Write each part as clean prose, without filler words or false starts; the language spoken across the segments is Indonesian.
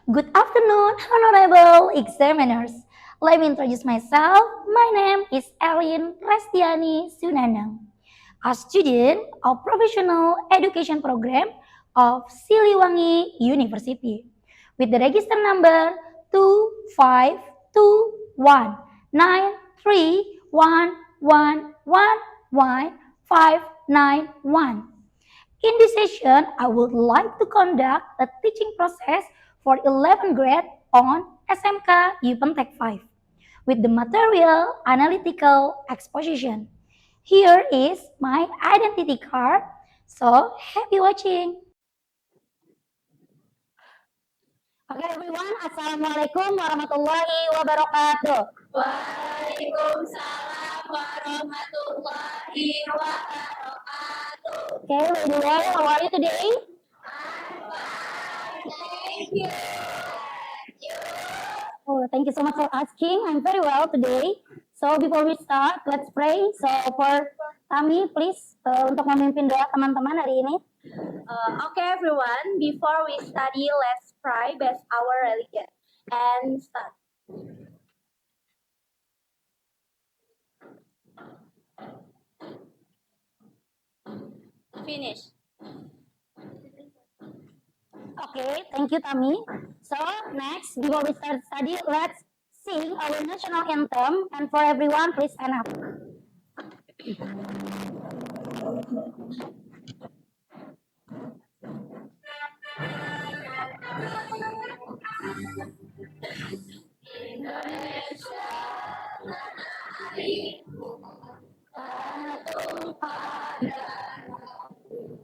Good afternoon, honorable examiners. Let me introduce myself. My name is Erin Restiani Sunanang, a student of Professional Education Program of Siliwangi University with the register number 2521931111591. In this session, I would like to conduct a teaching process for 11th grade on SMK Yupentek 5 with the material analytical exposition. Here is my identity card. So, happy watching. Okay, everyone. Assalamualaikum warahmatullahi wabarakatuh. Waalaikumsalam warahmatullahi wabarakatuh. Okay, lady well, how are you today? Thank you. Oh, thank you so much for asking. I'm very well today. So before we start, let's pray. So for Tami, please untuk memimpin doa teman-teman hari ini. Okay, everyone. Before we study, let's pray based our religion and start. Finish. Okay, thank you, Tami. So next, before we start study, let's sing our national anthem. And for everyone, please stand up. Indonesia, tanah airku, tanah tumpah darahku.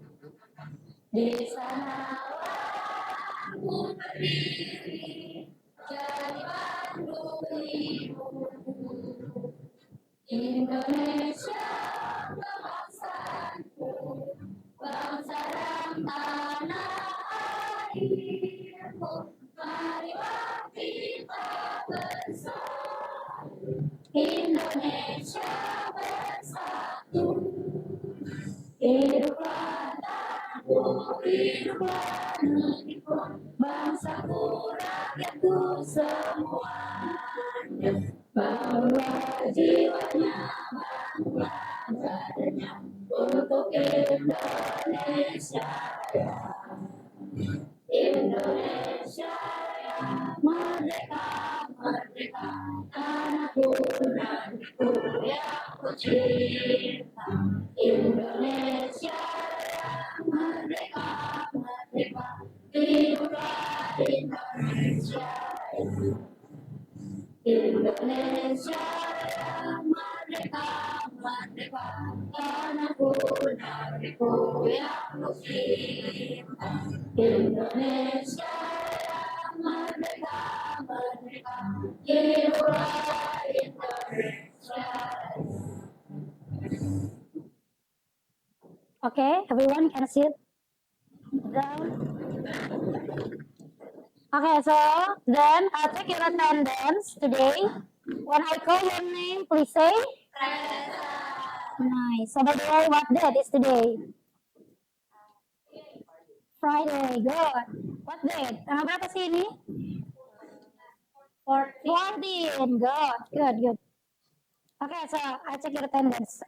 Di sanalah aku berdiri, jadi batu ibuku. Indonesia, kebangsaanku, bangsa dan tanah airku. Marilah kita bersatu, Indonesia bersatu. Hiduplah tanahku, hiduplah negeriku, bangsaku, rakyatku semuanya. Bawa jiwanya, bangga badannya untuk Indonesia Raya. Indonesia Raya, merdeka, merdeka, tanahku, negeriku yang ku cinta. Indonesia Raya, merdeka, merdeka, hiduplah Indonesia Raya. Indonesia Raya, merdeka, merdeka, tanahku, negeriku yang ku cinta. Indonesia Raya, merdeka, merdeka, hiduplah Indonesia Raya. Okay, everyone can sit down. Okay, so then check your attendance today. When I call your name, please say. Nice. So by the way, what date is today? Friday. Good. What date? Tanggal berapa sih ini? 14. Good. Good. Good. Okay, so I check your attendance.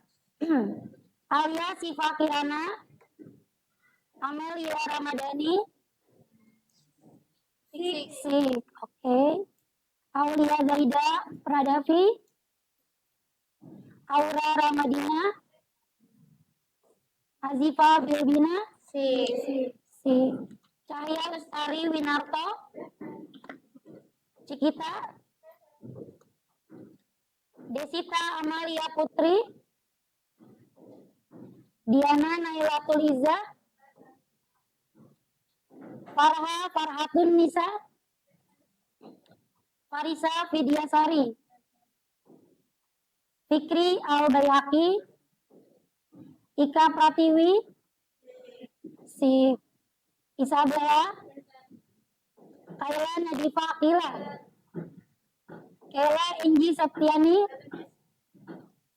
Alia Siva Kirana, Amelia Ramadhani, Sik. Okay. Aulia Zaida Pradavi, Aura Ramadina, Azifa Bilbina, Sik. Cahaya Lestari Winarto, Cikita, Desita Amalia Putri, Diana Naila Tuliza, Farha Farhatun Nisa, Farisa Vidyasari, Fikri Albayaki, Ika Pratiwi, si Isabella, Kayla Nadifa Akila, Kayla Inji Septiani,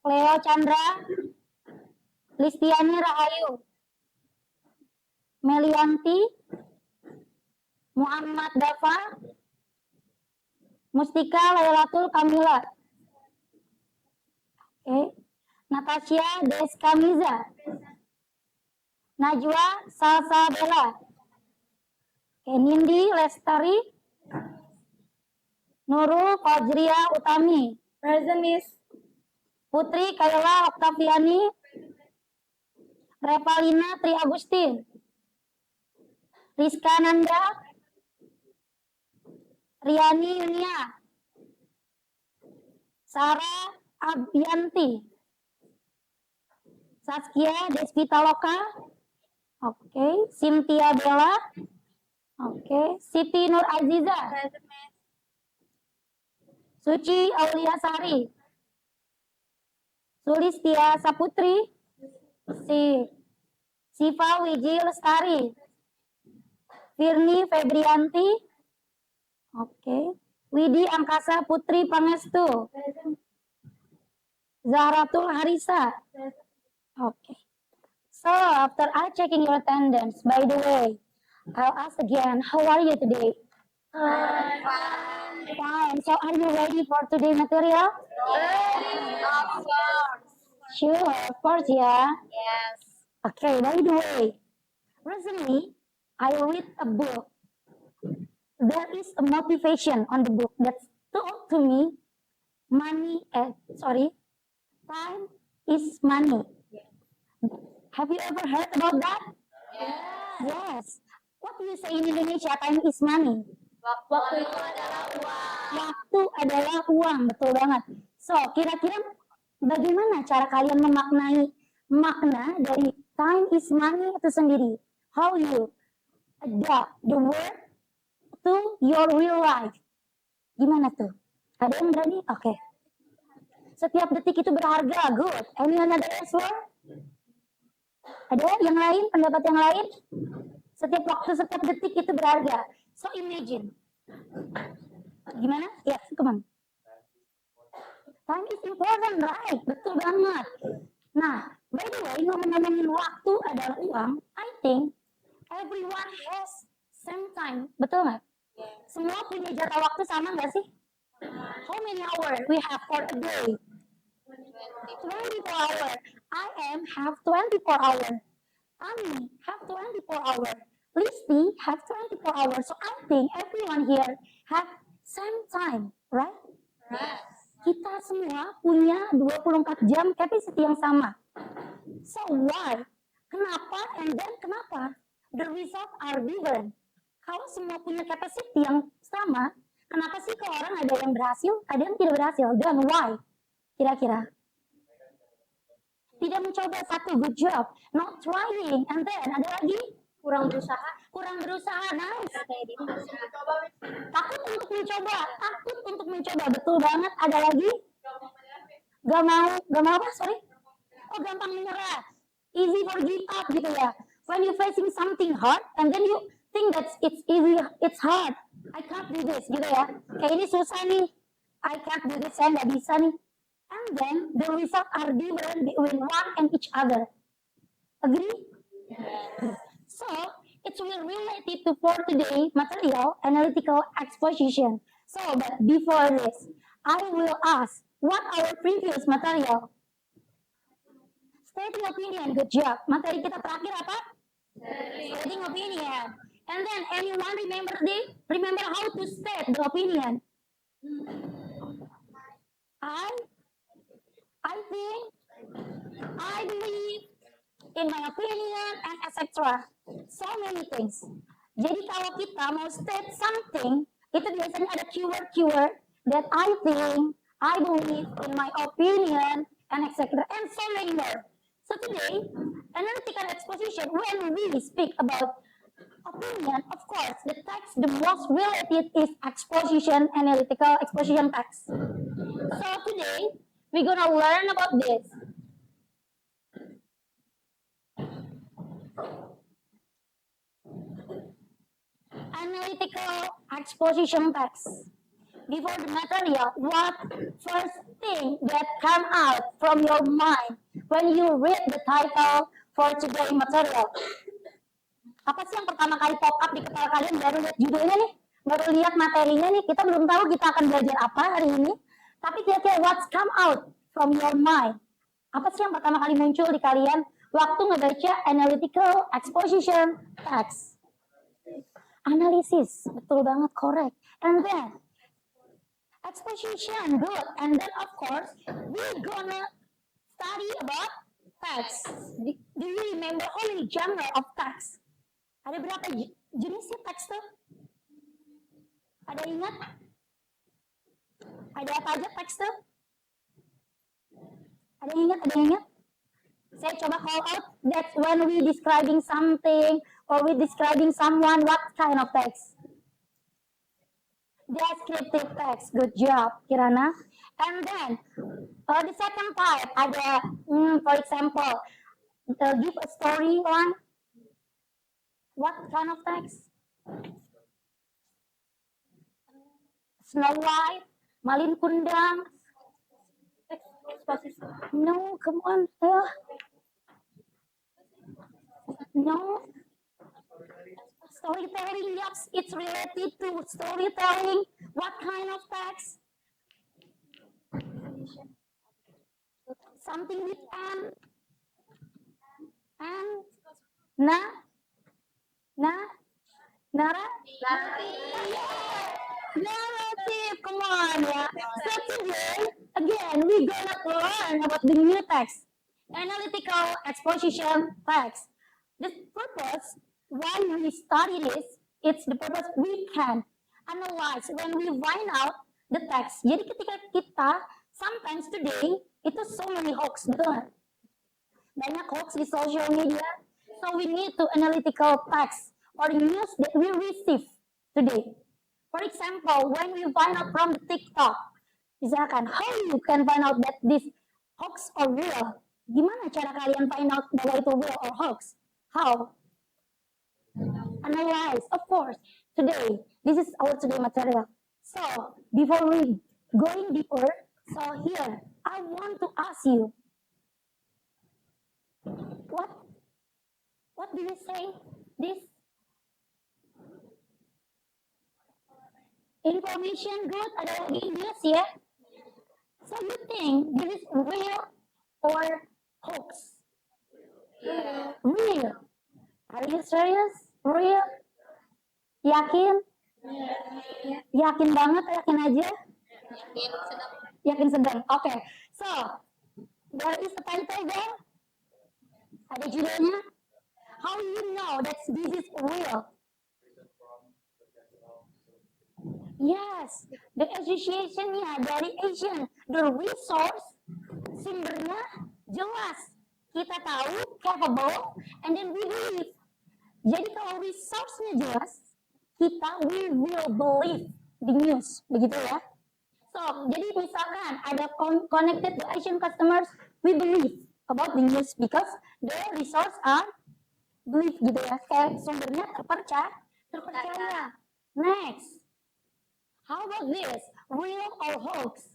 Leo Chandra, Listiani Rahayu, Melianti, Muhammad Dafa, Mustika Lailatul Kamila. Natasha Deskamiza, Najwa Salsabella, Nindi Lestari, Nurul Fajria Utami, Present, Miss. Putri Kayla Oktaviani, Revalina Tri Agustin, Rizka Nanda, Riani Yunia, Sarah Abyanti, Saskia Despitaloka, Cynthia Bella, Siti Nur Aziza, Present, Miss. Suci Auliasari, Sulistia Saputri, Siva Wiji Lestari, Firni Febrianti, Widi Angkasa Putri Pangestu, Zahratul Harisa. So after I checking your attendance, by the way, I'll ask again, how are you today? Fine. So are you ready for today's material? Of course. Sure, of course, yeah. Yes. Okay, by the way, recently I read a book. There is a motivation on the book that told to me, time is money. Have you ever heard about that? Yes. What do you say in Indonesia? Time is money. Waktu itu adalah uang. Waktu adalah uang, betul banget. So, kira-kira bagaimana cara kalian memaknai makna dari time is money itu sendiri? How you adapt the word to your real life? Gimana tuh? Ada yang berani? Oke. Setiap detik itu berharga. Good. Any another answer? Ada yang lain? Pendapat yang lain? Setiap waktu, setiap detik itu berharga. So imagine. Gimana? Yes, come on. Time is important, right? Betul banget. Nah, by the way, ngomongin waktu adalah uang, I think everyone has same time. Betul nggak? Semua punya jatah waktu sama nggak sih? How many hours we have for a day? 24 hours. I have 24 hours. Ami have 24 hours. Listi have 24 hours. So I think everyone here have same time, right? Yes. Kita semua punya 24 jam capacity yang sama. So why? Kenapa? And then kenapa? The result are different. Kalau semua punya capacity yang sama, kenapa sih kalau orang ada yang berhasil, ada yang tidak berhasil? Dan why? Kira-kira? Tidak mencoba satu, good job. Not trying. And then ada lagi? Kurang berusaha. Kurang berusaha, nice. Takut untuk mencoba, betul banget. Ada lagi? Gak mau apa, sorry? Oh, gampang menyerah. Easy for give up gitu ya. When you facing something hard, and then you think that it's easy, it's hard. I can't do this, gitu ya. Kayak ini susah nih. I can't do this, saya nggak bisa nih. And then the results are different between one and each other. Agree? So, it's related to for today material analytical exposition. So, but before this, I will ask, what our previous material? Stating opinion, good job. Materi kita terakhir apa? Stating opinion. And then anyone remember how to state the opinion? I think, I believe, in my opinion, and etc. So many things. Jadi kalau kita mau state something, itu biasanya ada keyword that I think, I believe, in my opinion, and etc. And so many more. So today, analytical exposition, when we speak about opinion, of course, the text the most related is exposition, analytical exposition text. So today, we're gonna learn about this. Analytical exposition text. Before the material, what first thing that come out from your mind when you read the title for today's material? Apa sih yang pertama kali pop up di kepala kalian baru lihat judulnya nih, baru lihat materinya nih, kita belum tahu kita akan belajar apa hari ini, tapi kira-kira what's come out from your mind? Apa sih yang pertama kali muncul di kalian waktu ngebaca analytical exposition text? Analisis, betul banget, correct. And then exposition, good. And then of course we're gonna study about text. Do you remember how many genre of text? Ada berapa jenisnya teks tuh? Ada ingat? Ada apa aja teks tuh? Ada yang ingat? Ada yang ingat? Saya coba call out. That's when we describing something or we describing someone. What kind of text? Descriptive text. Good job, Kirana. And then the second part ada, for example, give a storyline. What kind of text? Snow White, Malin Kundang. No, come on. No. Storytelling, yes, it's related to storytelling. What kind of text? Something with N. And narrative, come on ya. So today, again, we're gonna learn about the new text, analytical exposition text. The purpose, why we study this, it's the purpose we can analyze when we find out the text. Jadi ketika kita, sometimes today, itu so many hoax, betul nggak? Banyak hoax di social media, so we need to analytical text or news that we receive today. For example, when we find out from the TikTok, misalkan, how you can find out that this hoax or real? Gimana cara kalian find out bahwa itu real or hoax? How? Analyze, of course. Today, this is our today material. So, before we going deeper, so here, I want to ask you, what do you say? This information good, ada lagi English ya. So you think this is real or hoax? Real. Are you serious? Real? Yakin? Yakin banget, yakin aja? Yakin sedang. Okay. So, there is a title there. Ada judulnya. How you know that this is real? Yes, the association-nya dari Asian, the resource, sumbernya jelas. Kita tahu, capable, and then we believe. Jadi kalau resource-nya jelas, we will believe the news, begitu ya. So, jadi misalkan ada connected to Asian customers, we believe about the news because the resource are believe gitu ya, kayak sumbernya terpercaya. Next. How about this? Real or hoax?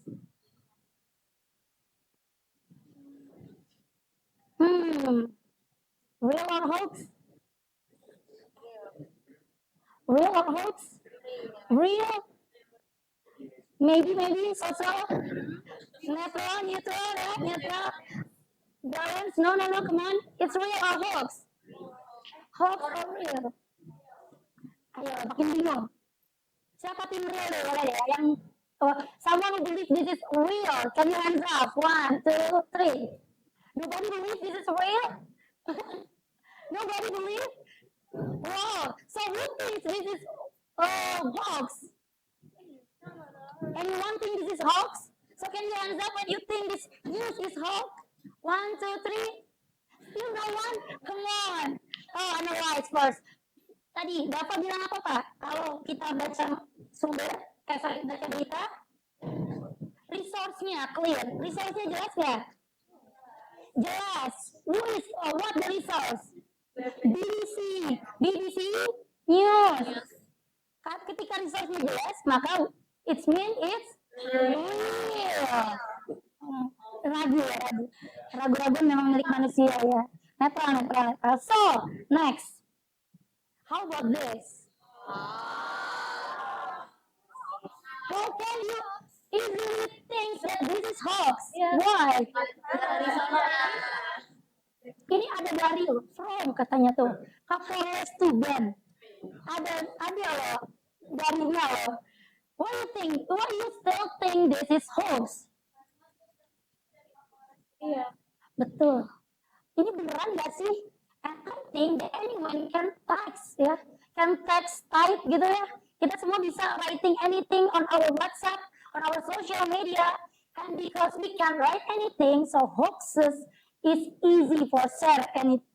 Real or hoax? Real or hoax? Real? Maybe, so. Neutral. Balance? No, come on. It's real or hoax? Hoax or real? Ayo, makin bingung. Siapa tim real deh, boleh deh. Yang someone who believes this is real, can you hands up? 1, 2, 3. Nobody believes this is real? Nobody believes? Wow. So who thinks this is hoax? Anyone think this is hoax? So can you hands up when you think this news is hoax? 1, 2, 3. Still no one? Come on. Oh, analyze first. Tadi Bapak bilang apa Pak? Kalau kita baca sumber, baca berita, resource-nya clear. Resource-nya jelas ya? Jelas. What the resource? BBC News. Ketika resource-nya jelas, maka it means it's real. Ragu memang milik manusia ya. Netral. So, next. How about this? How can you easily think that this is hoax? Why? Ini ada dari from katanya tuh. Kapolres Tuban. Ada loh darinya loh. Why you think? Why you still think this is hoax? Iya. Betul. Ini beneran gak sih? And I think that anyone can text ya, can text type gitu ya. Kita semua bisa writing anything on our WhatsApp, on our social media, and because we can write anything, so hoaxes is easy for share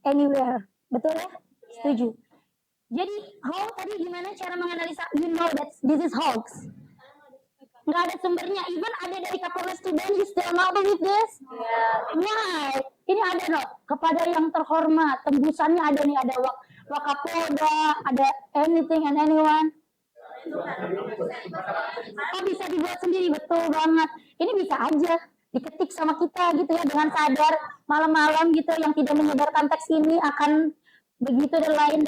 anywhere. Betul ya? Setuju. Jadi, how tadi gimana cara menganalisa? You know that this is hoax. Nggak ada sumbernya, even ada dari Kapolres Tuban, you still not believe this? Why? Ini ada loh, kepada yang terhormat, tembusannya ada nih, ada Wakapolda, ada anything and anyone. Oh, bisa dibuat sendiri, betul banget. Ini bisa aja diketik sama kita gitu ya, dengan sadar malam-malam gitu yang tidak menyebarkan teks ini akan begitu dan lain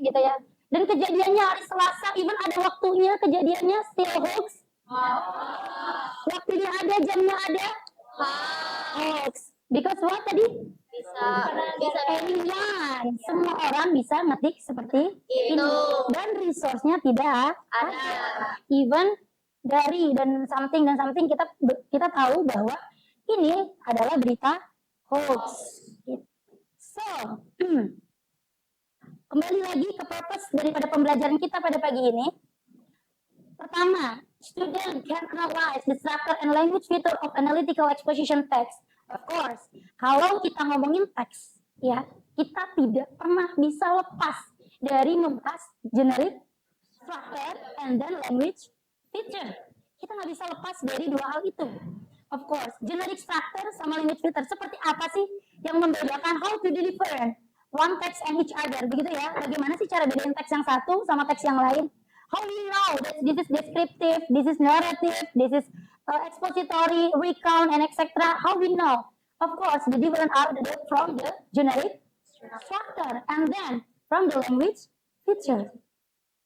gitu ya. Dan kejadiannya hari Selasa, even ada waktunya kejadiannya still hoax. Waktunya ada, jamnya ada. Hoax. Because what tadi? Bisa Anyone. Semua orang bisa ngetik seperti Itu. ini. Dan resource-nya tidak ada. Even dari dan something kita tahu bahwa ini adalah berita hoax. So, kembali lagi ke purpose daripada pembelajaran kita pada pagi ini. Pertama, student can analyze the structure and language feature of analytical exposition text. Of course, kalau kita ngomongin teks, ya, kita tidak pernah bisa lepas dari membahas generic structure and then language feature. Kita nggak bisa lepas dari dua hal itu. Of course, generic structure sama language feature seperti apa sih yang membedakan how to deliver one text and each other, begitu ya? Bagaimana sih cara bedain teks yang satu sama teks yang lain? How do you know that this is descriptive, this is narrative, this is expository, recount, and etc.? How we know? Of course, the different are from the generic structure and then from the language feature.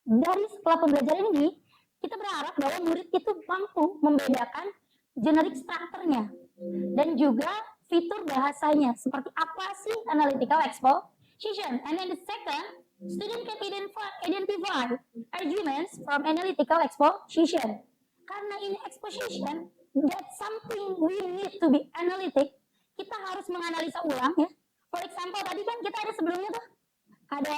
Dari setelah pembelajaran ini, kita berharap bahwa murid itu mampu membedakan generic structure-nya dan juga fitur bahasanya. Seperti apa sih analytical exposition? And then the second, student can identify arguments from analytical exposition. Karena ini exposition, that's something we need to be analytic. Kita harus menganalisa ulang ya. For example, tadi kan kita ada sebelumnya tuh, ada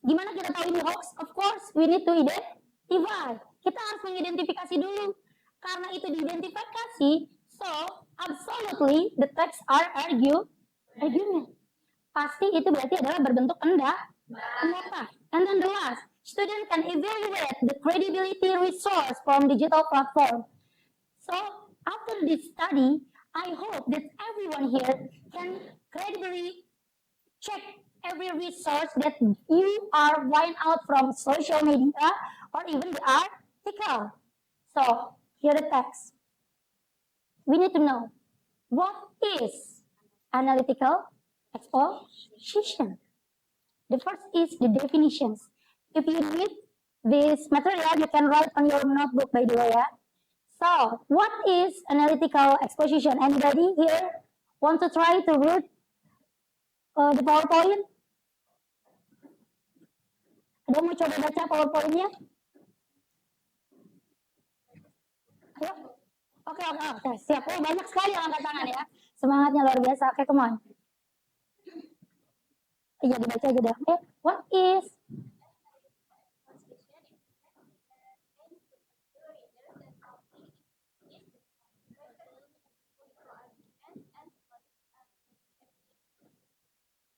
gimana kita tahu ini hoax? Of course, we need to identify. Kita harus mengidentifikasi dulu. Karena itu diidentifikasi, so absolutely the text are argument. Pasti itu berarti adalah berbentuk pendapat. And then the last, student can evaluate the credibility resource from digital platform. So after this study, I hope that everyone here can credibly check every resource that you are find out from social media or even the article. So here the text. We need to know what is analytical exposition. The first is the definitions. If you need this material, you can write on your notebook, by the way. Yeah? So, what is analytical exposition? Anybody here want to try to read the PowerPoint? Ada yang mau coba baca PowerPoint-nya? Ayo. Oke, siap. Oh, banyak sekali yang angkat tangan ya. Semangatnya luar biasa. Oke, come on. Iya, dibaca aja dah. What is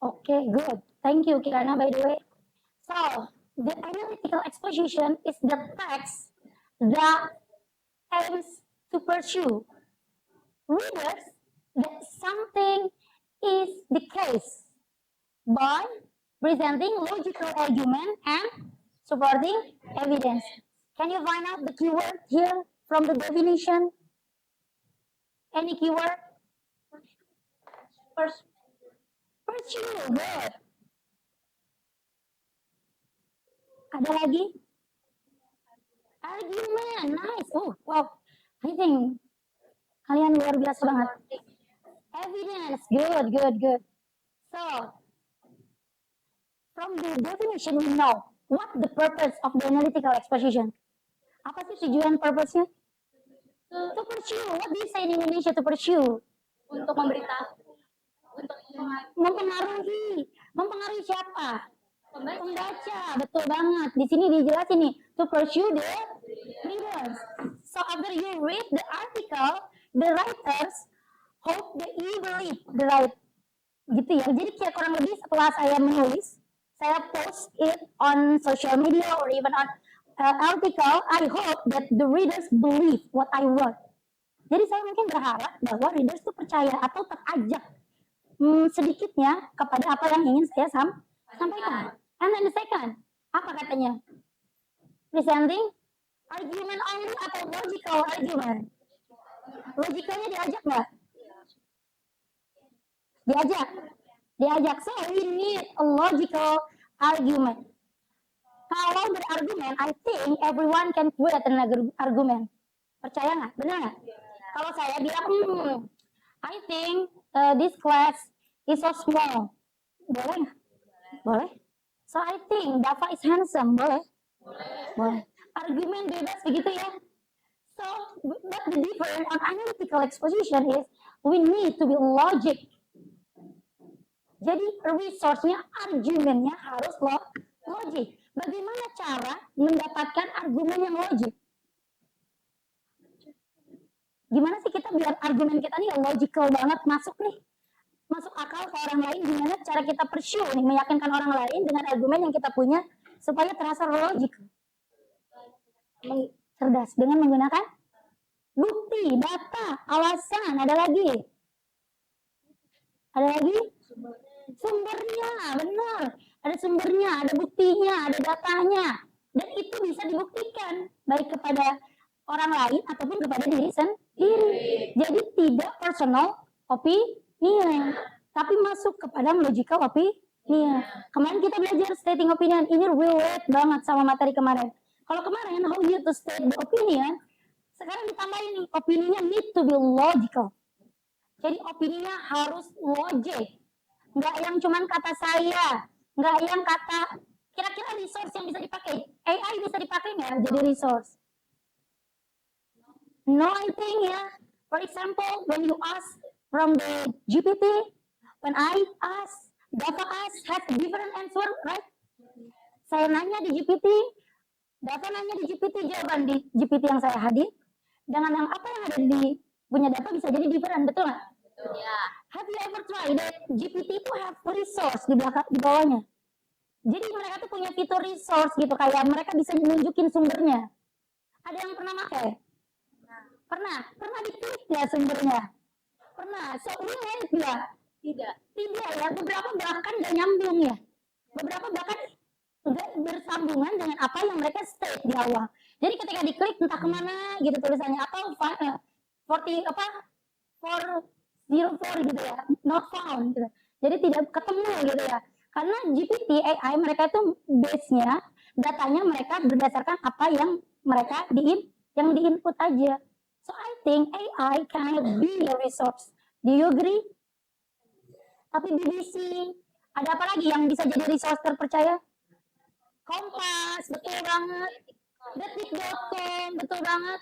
Okay, good. Thank you, Kirana, by the way. So, the analytical exposition is the text that aims to pursue readers that something is the case by presenting logical argument and supporting evidence. Can you find out the keyword here from the definition? Any keyword? Pursue, good. Ada lagi? Argument, nice. Oh, wow. I think kalian luar biasa banget. Evidence, good, good, good. So, from the definition we know what the purpose of the analytical exposition. Apa sih tujuan purpose-nya? To pursue. What do you say in Indonesia to pursue? Untuk memberitahu, untuk Mempengaruhi. Mempengaruhi siapa? Pembaca, betul banget. Di sini dijelasin nih, to pursue the readers. So after you read the article, the writers hope that you believe the right. Gitu ya. Jadi kayak kurang lebih setelah saya menulis, saya post it on social media or even on article, I hope that the readers believe what I wrote. Jadi saya mungkin berharap bahwa readers itu percaya atau terajak sedikitnya kepada apa yang ingin saya sampaikan. And then the second, apa katanya? Presenting argument only atau logical argument? Logicalnya diajak nggak? Diajak. So we need a logical argument. Kalau berargumen, I think everyone can create an argument. Percaya nggak? Benar nggak? Kalau saya bilang, I think this class is so small. Boleh nggak? Boleh. So I think Dava is handsome. Boleh? Boleh. Argumen bebas begitu ya. So, but the difference on analytical exposition is we need to be logic. Jadi resource-nya, argumennya harus logik. Bagaimana cara mendapatkan argumen yang logik? Gimana sih kita biar argumen kita nih logical banget masuk akal ke orang lain? Gimana cara kita pursue nih meyakinkan orang lain dengan argumen yang kita punya supaya terasa logik? Cerdas dengan menggunakan bukti, data, alasan. Ada lagi? Sumbernya, benar. Ada sumbernya, ada buktinya, ada datanya. Dan itu bisa dibuktikan baik kepada orang lain ataupun kepada diri sendiri. Jadi tidak personal opinion, tapi masuk kepada logical opinion. Kemarin kita belajar stating opinion, ini relate banget sama materi kemarin. Kalau kemarin how you to state the opinion, sekarang ditambahin nih, opininya need to be logical. Jadi opininya harus logik. Nggak yang cuman kata saya, nggak yang kata kira-kira resource yang bisa dipakai. AI bisa dipakai nggak jadi resource? No, I think ya. For example, when you ask from the GPT, when I ask, Dava ask has a different answer, right? Saya nanya di GPT, Dava nanya di GPT, jawaban di GPT yang saya hadir dengan yang apa yang ada di punya Dava bisa jadi different, betul nggak? ya. Have you ever tried that GPT itu have resource di bawahnya? Jadi mereka tuh punya fitur resource gitu, kayak mereka bisa menunjukin sumbernya. Ada yang pernah pakai? Pernah diklik nggak sumbernya? Pernah. So relate nggak? Tidak ya. Beberapa bahkan nggak nyambung ya. Beberapa bahkan nggak bersambungan dengan apa yang mereka state di awal. Jadi ketika diklik entah kemana gitu tulisannya, atau 404 gitu ya, not found gitu. Jadi tidak ketemu gitu ya. Karena GPT AI mereka itu base-nya, datanya mereka berdasarkan apa yang mereka di-input aja. So I think AI can be a resource. Do you agree? Tapi BBC, ada apa lagi yang bisa jadi resource terpercaya? Kompas, betul banget. Detik.com, betul banget.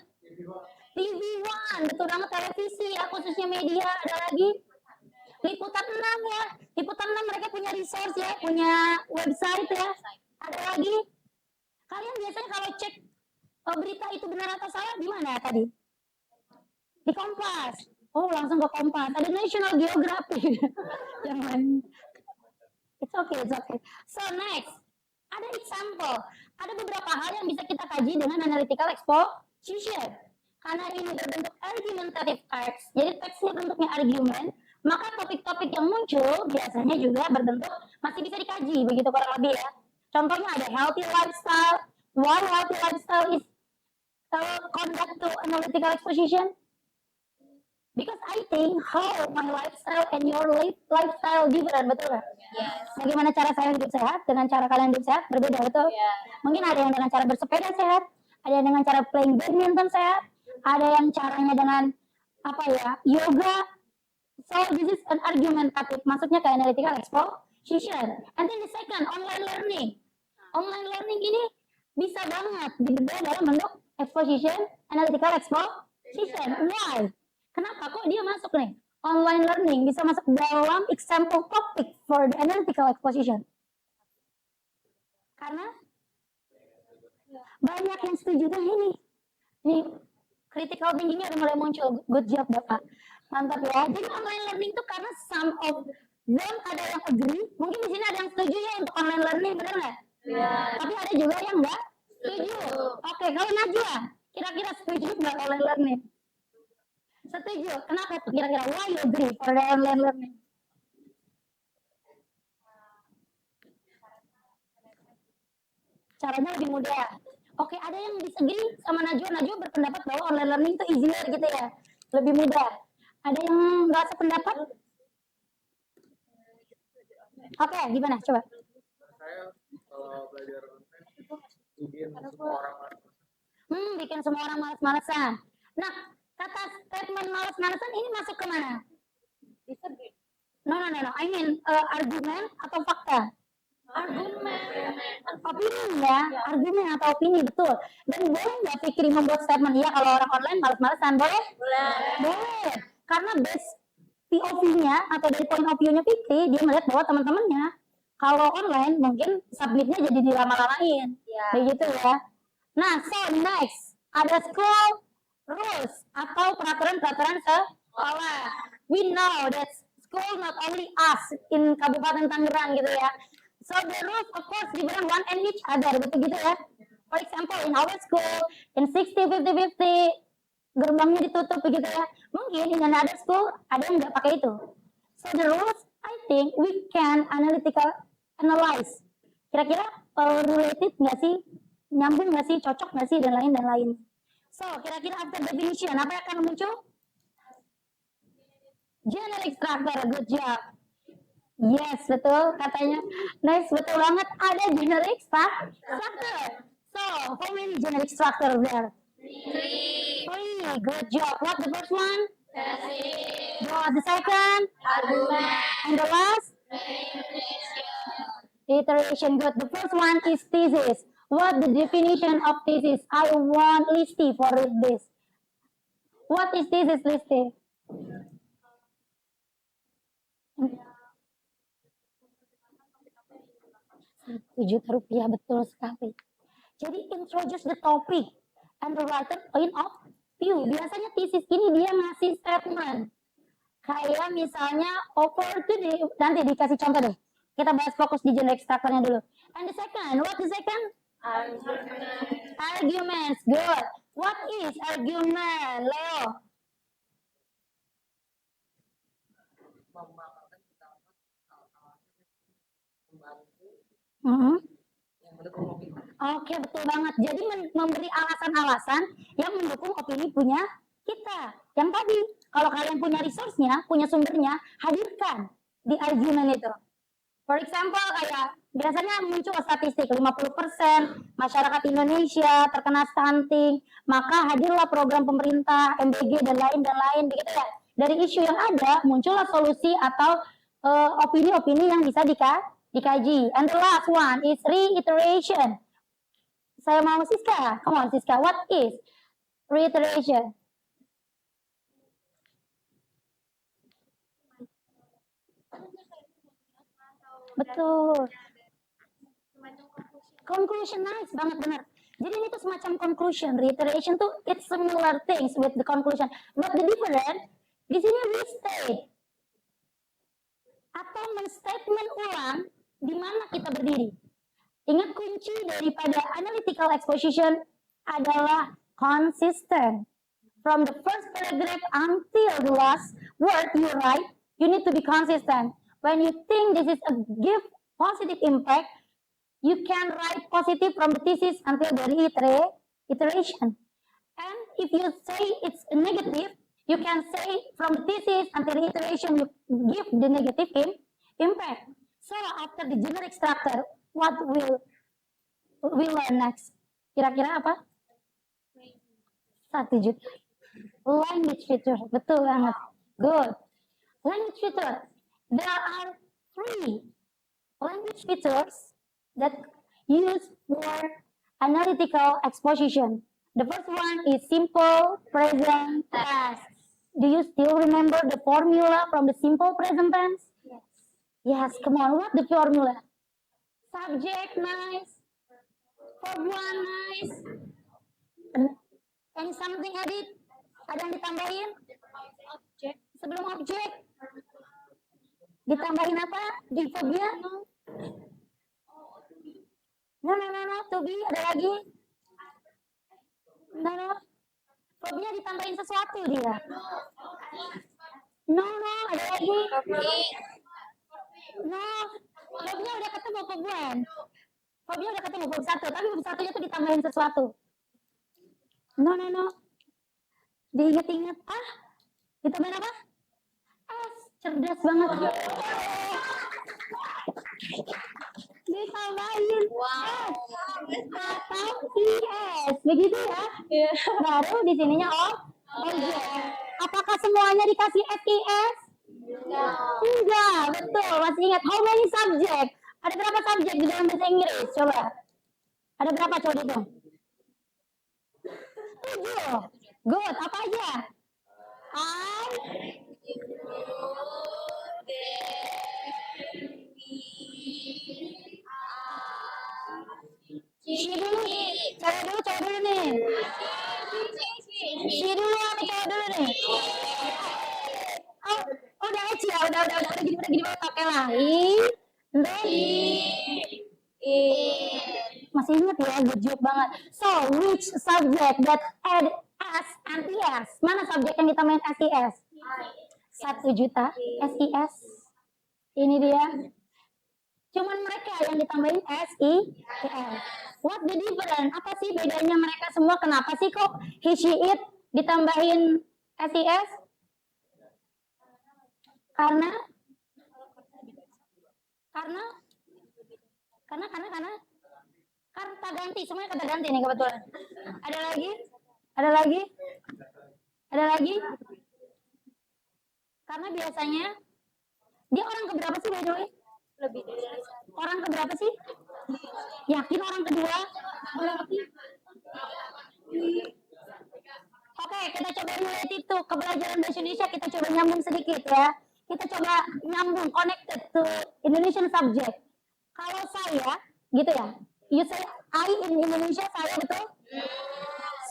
TV One, betul banget. Televisi ya, khususnya media. Ada lagi? Liputan 6 ya. Liputan 6 mereka punya resource ya, punya website ya. Ada lagi? Kalian biasanya kalau cek berita itu benar atau salah di mana tadi? Di Kompas. Oh, langsung ke Kompas. Ada National Geographic. Yang lain. It's okay. So next, ada example. Ada beberapa hal yang bisa kita kaji dengan analytical exposition. Karena ini berbentuk argumentative text, jadi teksnya bentuknya argumen, maka topik-topik yang muncul biasanya juga berbentuk masih bisa dikaji, begitu kurang lebih ya. Contohnya ada healthy lifestyle. Why healthy lifestyle is conduct to analytical exposition? Because I think how my lifestyle and your lifestyle different, betul nggak? Yes. Bagaimana cara saya hidup sehat dengan cara kalian hidup sehat berbeda, betul? Yeah. Mungkin ada yang dengan cara bersepeda sehat, ada yang dengan cara playing badminton sehat, ada yang caranya dengan apa ya, yoga. So this is an argumentative, maksudnya kayak analytical exposition. And then the second, online learning. Online learning ini bisa banget dibedah dalam bentuk exposition, analytical exposition. Why? Kenapa kok dia masuk nih? Online learning bisa masuk dalam example topic for the analytical exposition. Karena banyak yang setuju dengan ini. Nih, critical thinking-nya udah mulai muncul. Good job, Bapak. Mantap ya. Jadi online learning itu karena some of them ada yang agree. Mungkin di sini ada yang setuju ya untuk online learning, benar nggak? Yeah. Tapi ada juga yang nggak setuju. Oke, kalau Najwa, kira-kira setuju nggak online learning? Setuju. Kenapa tuh kira-kira? Why you agree for the online learning? Caranya lebih mudah. Oke, ada yang disagree sama Najwa. Najwa berpendapat bahwa online learning itu easier gitu ya, lebih mudah. Ada yang nggak sependapat? Oke, gimana? Coba. Saya kalau belajar online bikin semua orang Bikin semua orang malas-malasan. Nah, kata statement malas-malasan ini masuk ke mana? No. I mean argumen atau fakta? Argumen. Opini ya, argumen atau opini, betul. Dan boleh nggak Fikri membuat statement, ya kalau orang online malas-malasan, boleh? Boleh. Karena base POV-nya atau dari point of view-nya Fikri, dia melihat bahwa teman-temannya kalau online mungkin submitnya jadi dilama-lamain. Ya. Begitu ya. Nah, so next ada school rules atau peraturan-peraturan sekolah. We know that school not only us in Kabupaten Tangerang gitu ya. So the rules of course different one and each other, betul gitu ya. For example in our school in 60-50-50 gerbangnya ditutup begitu ya. Mungkin in another school ada yang nggak pakai itu. So the rules I think we can analyze. Kira-kira related nggak sih? Nyambung nggak sih? Cocok nggak sih? Dan lain. So kira-kira after definition apa yang akan muncul? Generic structure, good job. Yes, betul katanya. Nice, betul banget. Ada generic structure. So, how many generic structure there? Three. Good job. What the first one? What the second? Argumen. And the last? Iteration. Good. The first one is thesis. What the definition of thesis? I want Listi for this. What is thesis, Listi? 1 juta rupiah, betul sekali. Jadi introduce the topic and the writer point of view. Biasanya thesis ini dia ngasih statement. Kayak misalnya opportunity, nanti dikasih contoh deh. Kita bahas fokus di generic structure-nya dulu. And the second, what the second? Arguments. Good. What is argument, Leo? Oke, betul banget. Jadi memberi alasan-alasan yang mendukung opini punya kita. Yang tadi, kalau kalian punya resource-nya, punya sumbernya, hadirkan di argumen itu. For example, kayak biasanya muncul statistik 50% masyarakat Indonesia terkena stunting, maka hadirlah program pemerintah, MBG dan lain begitu ya. Dari isu yang ada, muncullah solusi atau opini-opini yang bisa dikaji. And the last one is reiteration. Saya mau Siska. Come on, Siska. What is reiteration? Betul. Conclusion, nice banget, benar. Jadi ini tuh semacam conclusion. Reiteration tuh it's similar things with the conclusion. But the difference, di sini restate. Atau men-statement ulang di mana kita berdiri. Ingat kunci daripada analytical exposition adalah consistent. From the first paragraph until the last word you write, you need to be consistent. When you think this is a give positive impact, you can write positive from the thesis until the iteration. And if you say it's negative, You can say from the thesis until the iteration you give the negative impact. So after the generic structure, what will we learn next? Kira-kira apa? 1 juta. Language feature, betul banget. Good. Language feature. There are 3 language features that used for analytical exposition. The first one is simple present tense. Do you still remember the formula from the simple present tense? Yes. Yes, come on. What the formula? Subject nice, verb one nice, and something added. Ada yang ditambahin? Object. Sebelum objek. Ditambahin apa? Di verbnya? No. To be ada lagi? No. Verbnya ditambahin sesuatu dia. No, ada lagi? No, verbnya udah ketemu verb one. Verbnya udah ketemu verb satu, tapi verb satunya tuh ditambahin sesuatu. No. Diinget-inget. Ditambahin apa? S. Cerdas banget. Ditambahin S atau IS. Begitu ya. Baru di sininya objek. Apakah semuanya dikasih SIS? Enggak, betul. Masih ingat how many subject? Ada berapa subjek di dalam bahasa Inggris? Coba. Ada berapa coba dihitung? 7. Good. Apa aja? I, si dulu. Cewek dulu nih. Si dulu apa cewek dulu nih? Oh, udah Eci ya, udah gini banget, oke lah. Masih inget ya, good job banget. So, which subject that add S and IS? Mana subjek yang ditambahin SIS? 1 juta SIS. Ini dia. Cuman mereka yang ditambahin SIS. What the difference? Apa sih bedanya mereka semua? Kenapa sih kok he, she, it ditambahin SIS? Karena kata ganti, semuanya kata ganti nih kebetulan. Ada lagi? Karena biasanya dia orang keberapa sih by the way? Lebih dari Orang keberapa sih? Yakin orang kedua? Oke, kita coba relate itu ke pelajaran bahasa Indonesia. Kita coba nyambung sedikit ya. Kita coba nyambung, connected to Indonesian subject. Kalau saya, gitu ya. You say I in Indonesia, saya betul?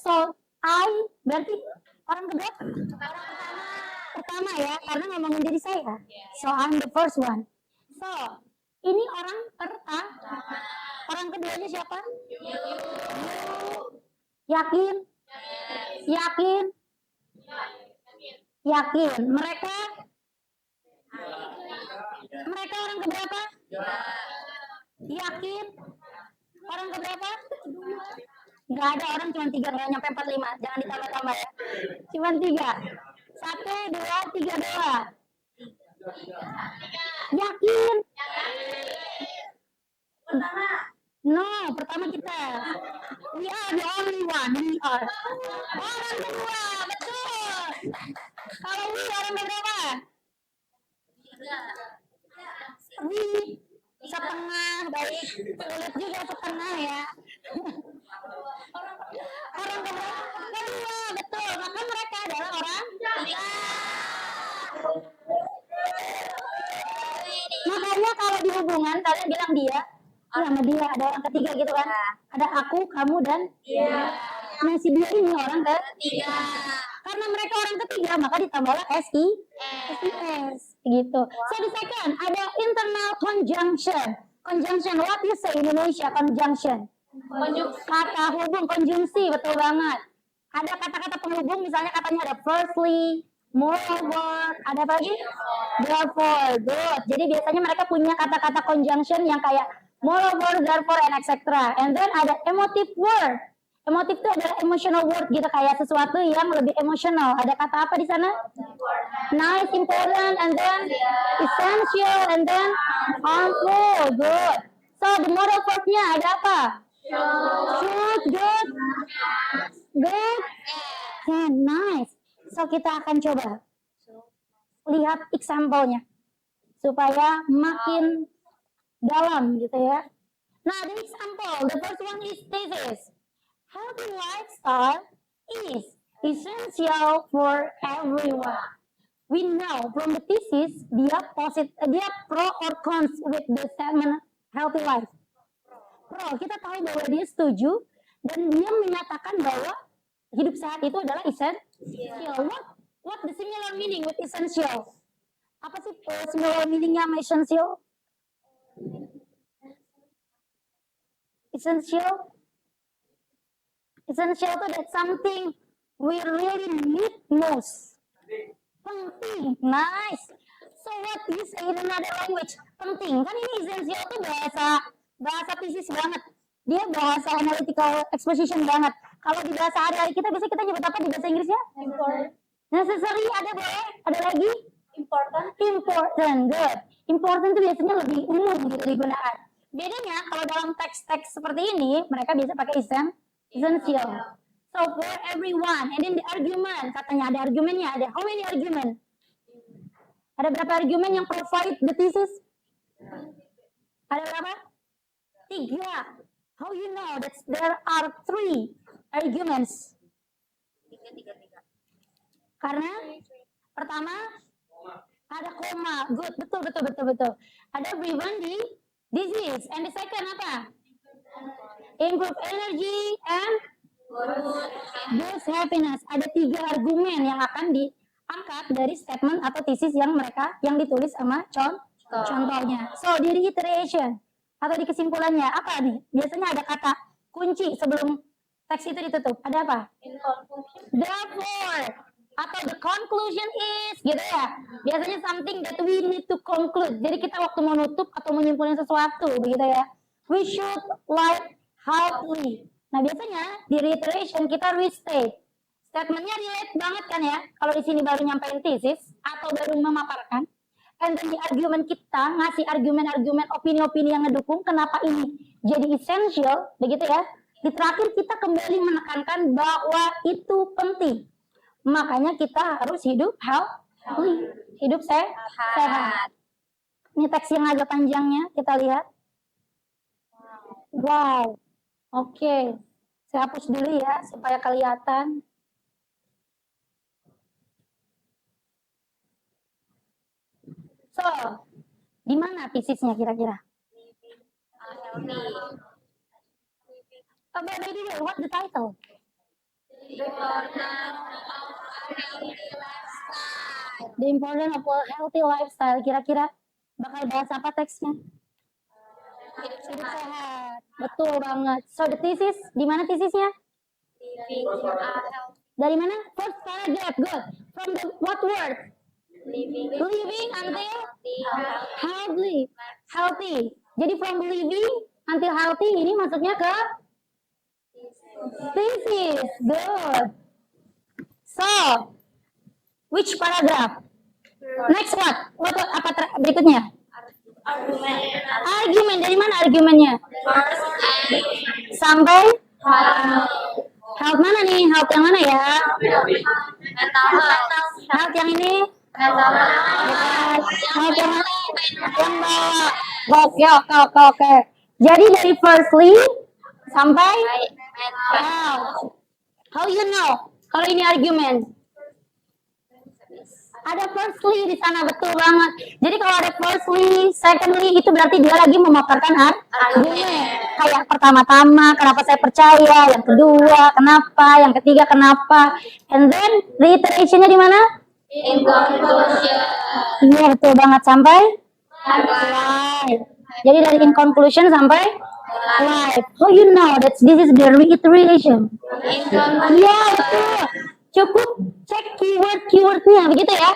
So, I berarti orang kedua? Pertama ya, karena ngomongin diri saya. So, I'm the first one. So, ini orang pertama. Orang keduanya siapa? Yakin? Mereka orang keberapa? Yakin? Orang keberapa? Nggak ada, orang cuma 3, nggak nyampe 45. Jangan ditambah-tambah ya. Cuma 3. 1, 2, 3 doang. Yakin? No, pertama kita. We are the only one. We are. Orang kedua, betul. Kalau we orang berapa? We setengah, baik. Sulit juga setengah ya. Orang kedua, betul. Maka mereka adalah orang ketiga. Makanya kalau di hubungan kalian bilang dia, sama dia ada orang ketiga gitu kan? Ada aku, kamu dan dia. Nah si dia ini orang ketiga. Karena mereka orang ketiga maka ditambahlah SIS gitu. So the second ada internal conjunction. Conjunction, what you say in Indonesia conjunction? Kata hubung, konjungsi, betul banget. Ada kata-kata penghubung misalnya katanya ada firstly, moreover, ada apa lagi? Therefore, good. Jadi biasanya mereka punya kata-kata conjunction yang kayak moreover, therefore, and etc. And then ada emotive word. Emotif itu adalah emotional word gitu, kayak sesuatu yang lebih emosional. Ada kata apa di sana? Nice, important, and then essential, and then harmful. Good. So the modal verb-nya ada apa? Should, good, and nice. So kita akan coba lihat example-nya supaya makin dalam gitu ya. Nah, the example, the first one is this. Healthy lifestyle is essential for everyone. We know from the thesis dia pro or cons with the statement healthy life. Pro, kita tahu bahwa dia setuju dan dia menyatakan bahwa hidup sehat itu adalah essential. What the similar meaning with essential? Apa sih similar meaningnya sama essential? Essential itu that something we really need most. Penting, nice. So what you say in another language? Penting, kan ini essential tuh bahasa thesis banget. Dia bahasa analytical exposition banget. Kalau di bahasa hari-hari kita biasanya kita nyebut apa di bahasa Inggrisnya? Important. Necessary ada boleh? Ada lagi? Important. Important, good. Important itu biasanya lebih umum gitu digunakan. Bedanya kalau dalam teks-teks seperti ini, mereka biasa pakai essential. So for everyone, and then the argument, katanya ada argumennya, ada how many argument? Ada berapa argumen yang provide the thesis? Ada berapa? 3. How you know that there are 3 arguments? 3. Karena pertama ada koma, good, betul. Ada everyone di disease, and the second apa? Improve energy and boost happiness. Ada 3 argumen yang akan diangkat dari statement atau thesis yang ditulis sama contohnya. So di reiteration atau di kesimpulannya apa nih? Biasanya ada kata kunci sebelum teks itu ditutup. Ada apa? In conclusion. Therefore atau the conclusion is gitu ya. Biasanya something that we need to conclude. Jadi kita waktu mau nutup atau menyimpulkan sesuatu begitu ya. We should like healthy. Nah biasanya di reiteration kita restate. Statementnya relate banget kan ya. Kalau di sini baru nyampein thesis atau baru memaparkan. And then di argumen kita ngasih argumen-argumen opini-opini yang ngedukung kenapa ini jadi essential begitu ya. Di terakhir kita kembali menekankan bahwa itu penting. Makanya kita harus hidup healthy, hidup sehat. Ini teks yang agak panjangnya, kita lihat. Wow, oke. Saya hapus dulu ya, supaya kelihatan. So, di mana tesisnya kira-kira? By the way, what the title? The importance of a healthy lifestyle. Kira-kira bakal bahas apa teksnya? Hidup sehat. Betul banget. So the thesis, di mana tesisnya? Dari mana? First paragraph, good. From the what word? Living until healthy. Jadi from living until healthy ini maksudnya ke thesis. Good. So, which paragraph? Next what? Apa berikutnya? Argumen. Dari mana argumennya? Sampai health mana nih? Health yang mana ya? Health yang ini? Health yang mana? Oke. Jadi dari firstly sampai health. How you know? Kalau ini argumen. Ada firstly di sana, betul banget. Jadi kalau ada firstly, secondly, itu berarti dia lagi memaparkan argumen. Kayak pertama-tama, kenapa saya percaya. Yang kedua, kenapa. Yang ketiga, kenapa. And then, reiterationnya di mana? In conclusion. Iya, betul banget. Sampai live. Jadi dari in conclusion sampai live. How you know that this is the reiteration? In conclusion. Iya, betul. Cukup cek keywordnya begitu ya.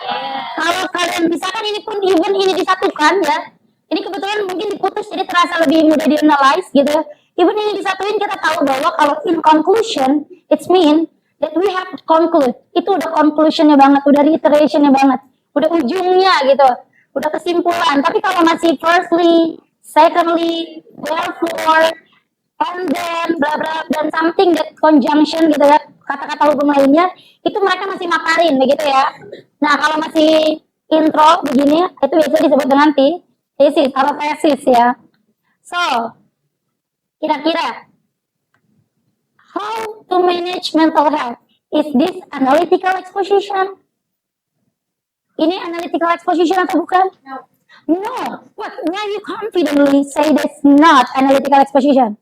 Kalau kalian misalkan ini pun even ini disatukan ya. Ini kebetulan mungkin diputus jadi terasa lebih mudah di-analyze gitu. Even ini disatuin kita tahu bahwa kalau in conclusion, it's mean that we have to conclude. Itu udah conclusionnya banget, udah reiterationnya banget, udah ujungnya gitu, udah kesimpulan. Tapi kalau masih firstly, secondly, therefore, and then, bla bla, dan something that conjunction gitu ya, kata-kata hubung lainnya, itu mereka masih maparin begitu ya. Nah kalau masih intro begini, itu biasa disebut dengan thesis atau tesis ya. So, kira-kira how to manage mental health? Is this analytical exposition? Ini analytical exposition atau bukan? No. What? Why you confidently say that's not analytical exposition?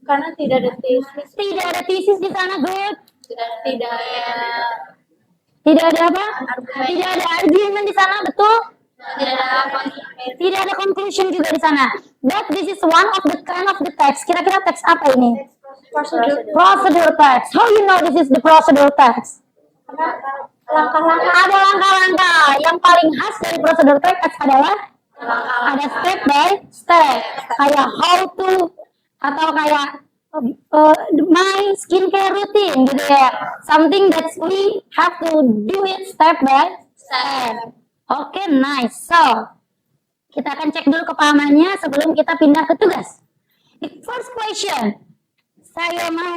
Karena tidak ada tesis, Tidak ada thesis di sana, good. tidak ada Tidak ada apa? Tidak ada argument di sana, betul? tidak ada konsekuensi. Tidak ada conclusion juga di sana. But this is one of the kind of the text. Kira-kira teks apa ini? Procedure text. How you know this is the procedure text? Langkah-langkah Ada langkah-langkah. Yang paling khas dari procedure text adalah ada step by step. Kayak how to atau kayak my skincare routine gitu ya. Something that we have to do it step by step. Oke, nice. So, kita akan cek dulu kepahamannya sebelum kita pindah ke tugas. The first question. Saya mau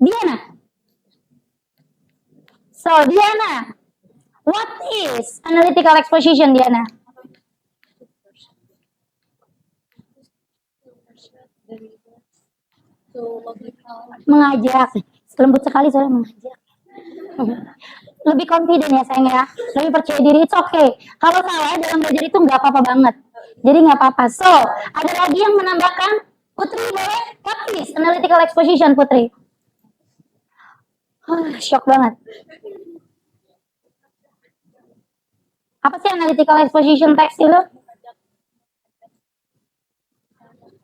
Diana. So, Diana, what is analytical exposition, Diana? Mengajak. Lembut sekali soalnya mengajak. Lebih confident ya sayang ya, lebih percaya diri, it's okay. Kalau salah dalam belajar itu nggak apa-apa banget, jadi nggak apa-apa. So, ada lagi yang menambahkan? Putri boleh? What is analytical exposition, Putri? Shock banget. Apa sih analytical exposition text itu?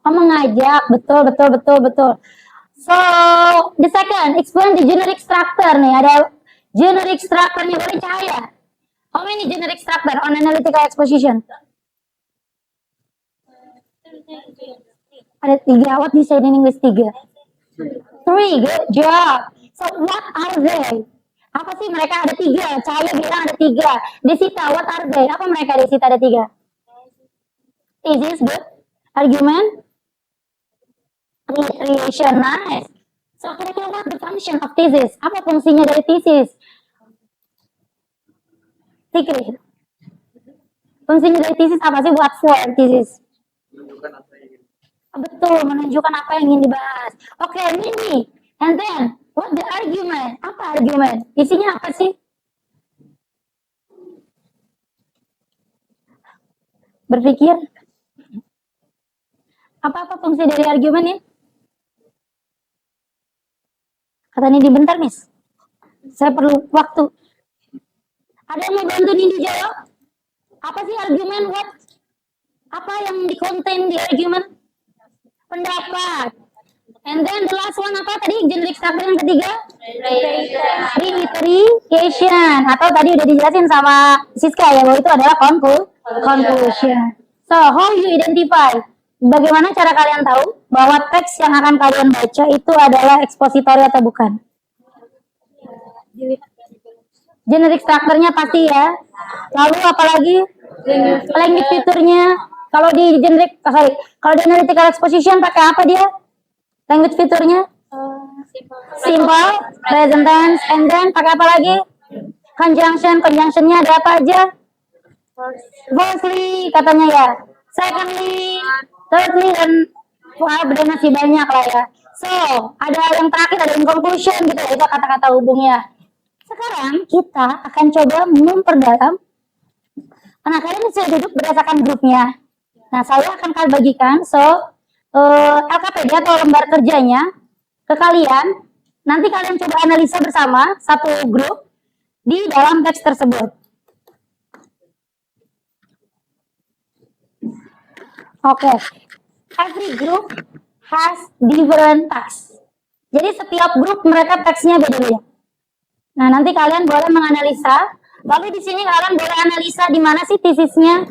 Oh, mengajak, betul. So, the second, explain the generic structure nih. Ada generic structure-nya, boleh Cahaya? How many generic structure on analytical exposition? Ada 3. What do you say in English 3? 3, good job. So, what are they? Apa sih mereka? Ada 3. Cahaya bilang ada 3. Desita, what are they? Apa mereka Desita ada 3? Thesis, good. Argument? Reiteration, nice. So, kira-kira what the function of thesis? Apa fungsinya dari thesis? Fikri. Fungsinya dari thesis apa sih? What for thesis? Menunjukkan apa yang ingin. Betul, menunjukkan apa yang ingin dibahas. Oke, Mimi. And then, what the argument? Apa argument? Isinya apa sih? Berpikir. Apa fungsi dari argumen ini? Kata Nindi, bentar, Miss. Saya perlu waktu. Ada yang mau bantu Nindi jawab? Apa sih argumen? What? Apa yang di-contain di argumen? Pendapat. And then the last one apa tadi? Generic structure yang ketiga? Reiteration. Atau tadi udah dijelasin sama Siska ya, bahwa itu adalah conclusion. So, how you identify? Bagaimana cara kalian tahu bahwa teks yang akan kalian baca itu adalah ekspositori atau bukan? Generic structure-nya pasti ya. Lalu apalagi? Language feature-nya. Kalau di analytical exposition pakai apa dia? Language feature-nya? Simple, present tense, and then pakai apa lagi? Conjunction-nya ada apa aja? Firstly katanya ya. Secondly, thirdly, dan masih banyak lah ya. So, ada yang terakhir, ada in conclusion gitu, itu kata-kata hubungnya. Sekarang kita akan coba memperdalam. Nah, kalian bisa duduk berdasarkan grupnya. Nah, saya akan bagikan LKPD atau lembar kerjanya ke kalian. Nanti kalian coba analisa bersama satu grup di dalam teks tersebut. Oke, every group has different text. Jadi setiap grup mereka teksnya beda-beda. Nah, nanti kalian boleh menganalisa Lalu di sini kalian boleh analisa di mana sih tesisnya,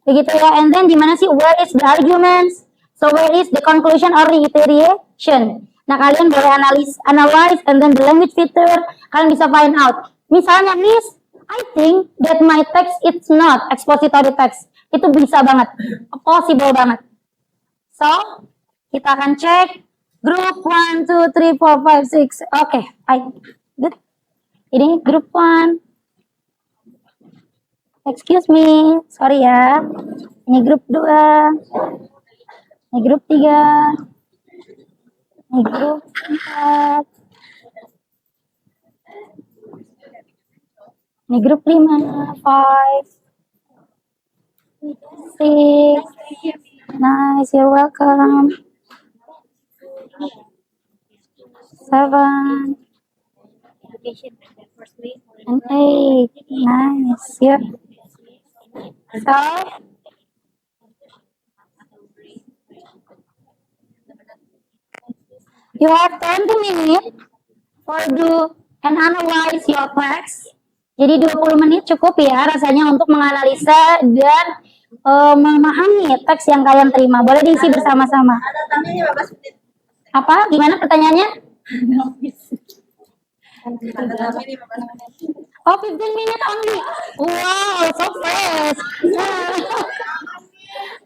begitu ya. And then di mana sih where is the arguments, so where is the conclusion or reiteration. Nah kalian boleh analyze and then the language feature kalian bisa find out. Misalnya Miss, I think that my text it's not expository text. Itu bisa banget, possible banget. So kita akan cek group 1, 2, 3, 4, 5, 6. Oke, good. Ini group 1. Excuse me, sorry ya. Ini grup 2. Ini grup 3. Ini grup 4. Ini grup 5, 5, 6. Nice, you're welcome. 7 and 8. Nice, yeah. So, you have 20 minutes for do and analyze your text. Jadi 20 menit cukup ya rasanya untuk menganalisa dan memahami teks yang kalian terima. Boleh diisi bersama-sama. Ada tamnya 15 menit. Apa? Gimana pertanyaannya? Ada tamnya 15 menit. Oh, 15 minutes only. Wow, so fast.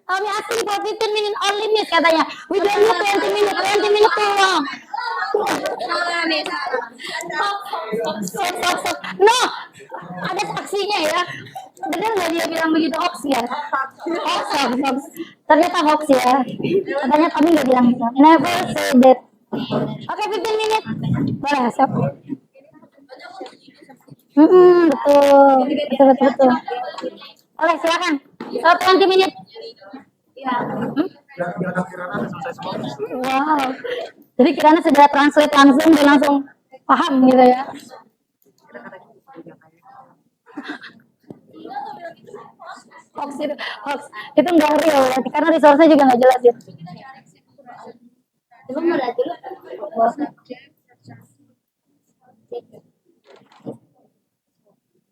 Kami asking for 15 minutes only, Miss, katanya. We don't need 20 minutes. 20 minutes too long. No, ada saksinya ya. Benar nggak dia bilang begitu, hoax ya? Hoax. Ternyata hoax ya. Katanya kami nggak bilang gitu. Never say that. Oke, 15 minutes. Boleh, siap. Betul. Boleh, silakan. So, 20 menit. Wow. Jadi kiranya sudah translate langsung dan langsung paham gitu ya. Hoax itu nggak real ya, karena resource-nya juga nggak jelas ya.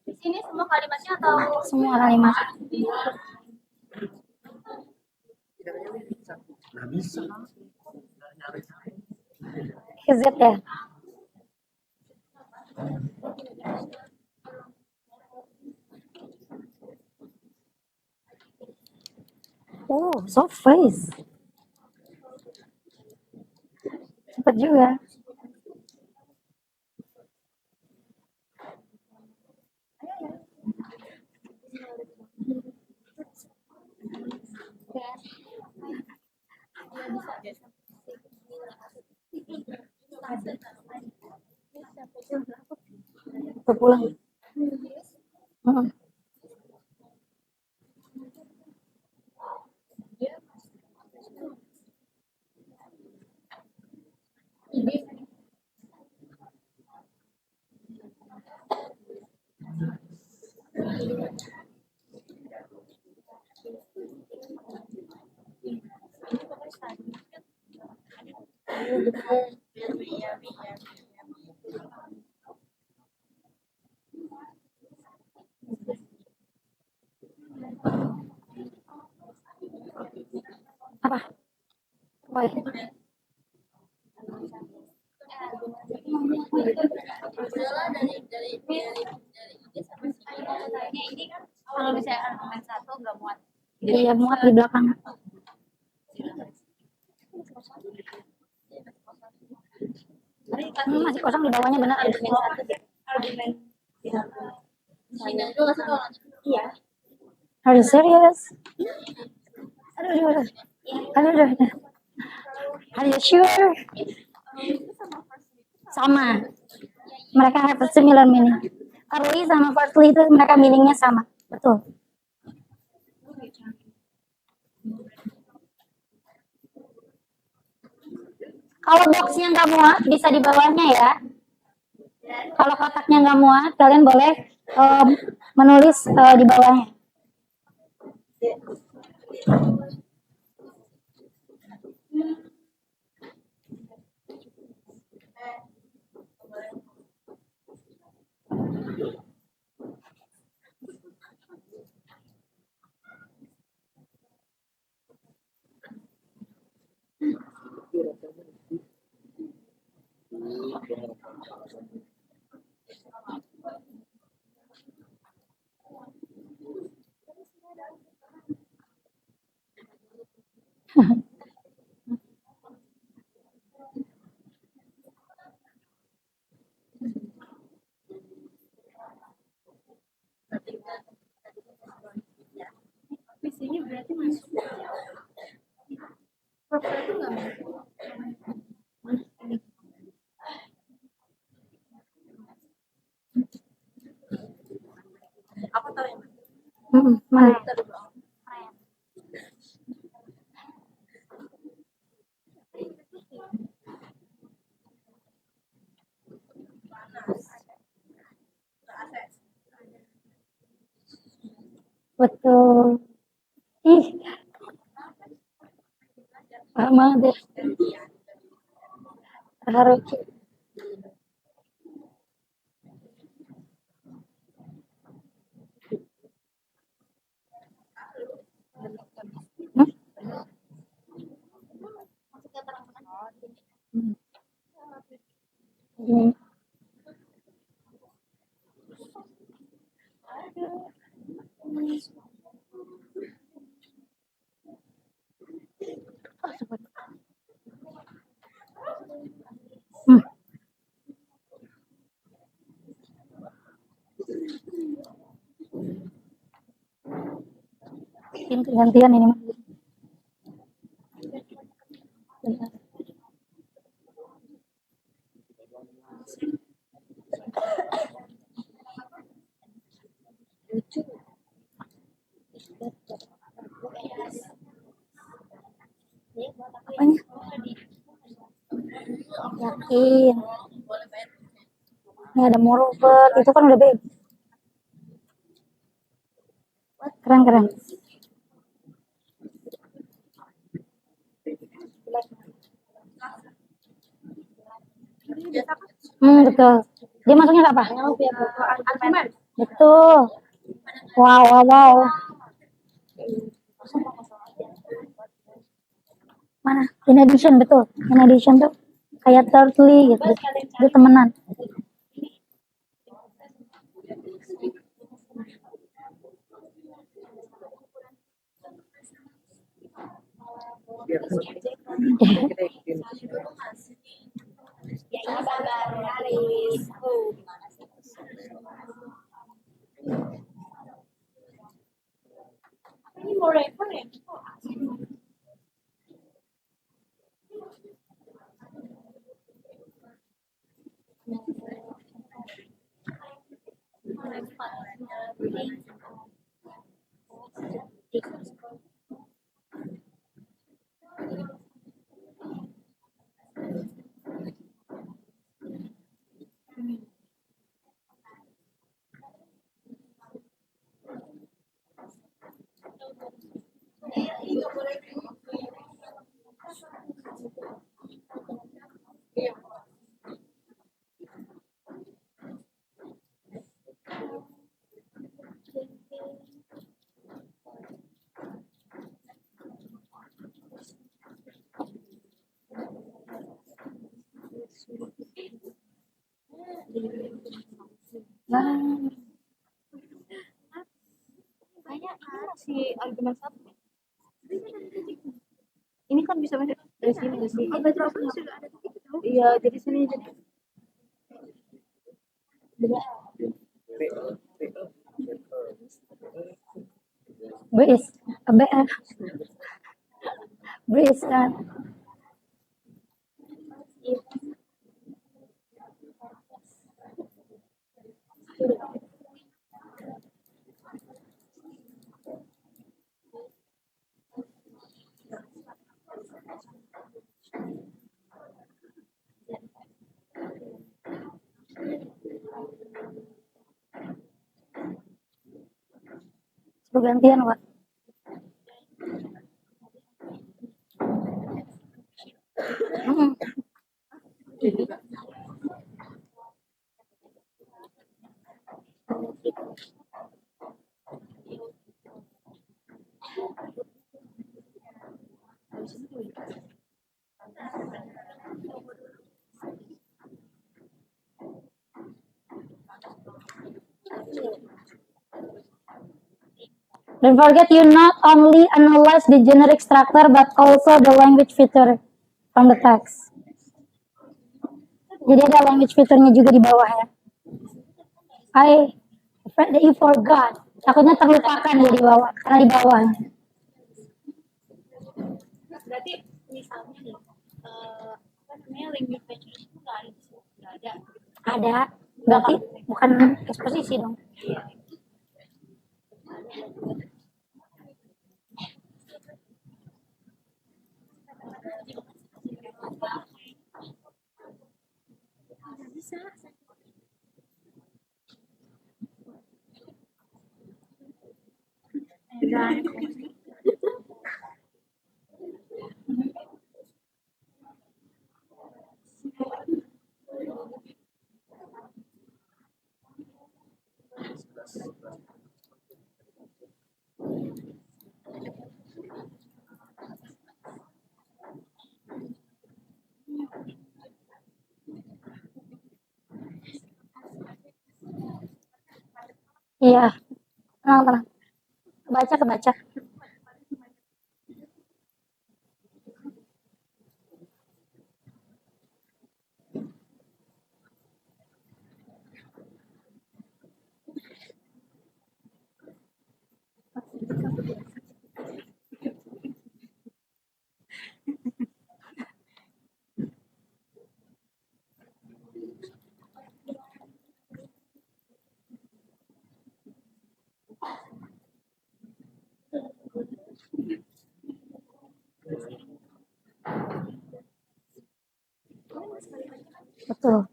Di sini semua kalimatnya atau Semua kalimat. Nggak bisa. Z ya. Oh, so fast. Cepat juga. Pulang. Apa? Baik. ini kan kalau misalnya argumen satu nggak muat. Iya, muat di belakang. Masih kosong di bawahnya, benar argumen satu. Argumen sini dulu satu lanjut. Iya. Are you serious? Aduh. Are you sure? Sama. Mereka have a similar meaning. Early sama firstly itu mereka meaningnya sama. Betul. Kalau boxnya nggak muat, bisa di bawahnya ya. Kalau kotaknya nggak muat, kalian boleh menulis di bawahnya. Mana? Betul. Ih, paham banget deh. Terharu. Hmm? Hmm. Hmm. Ini gantian ini mah. Bentar. Apanya? Yakin. Ini ada moreover, itu kan udah beb. Keren keren. Betul. Dia masuknya ke apa? Betul. Wow, wow, wow. Mana? In addition, betul. In addition tuh kayak thirdly gitu. Dia temenan. Nah, Kayaknya ini masih argumen satu. Ini kan bisa masuk dari sini nggak sih? Iya, jadi sini jadi Breeze. Breeze kan. Suruh gantian, Pak. Don't forget you not only analyze the generic structure but also the language feature from the text. Jadi ada language feature-nya juga di bawah ya. I afraid that you forgot. Takutnya terlupakan ya di bawah, karena di bawah. berarti misalnya nih apa namanya language feature itu nggak ada, nggak ada. Ada, berarti bukan eksposisi dong. bisa. Dan Iya, tenang, tenang. Kebaca. Betul.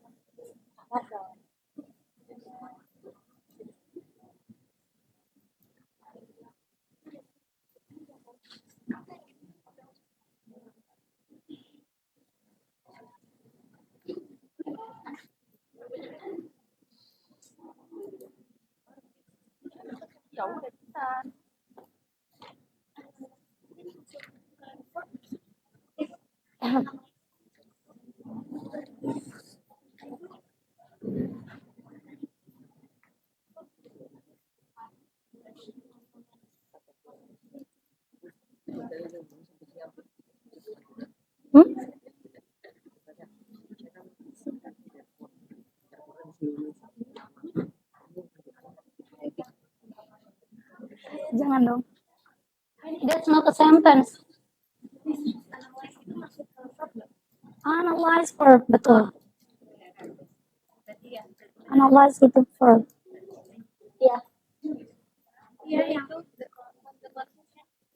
Jauh dari kita. Hmm? Jangan dong. That's not a sentence. Analyze verb, betul. Analyze itu verb. Iya. iya yang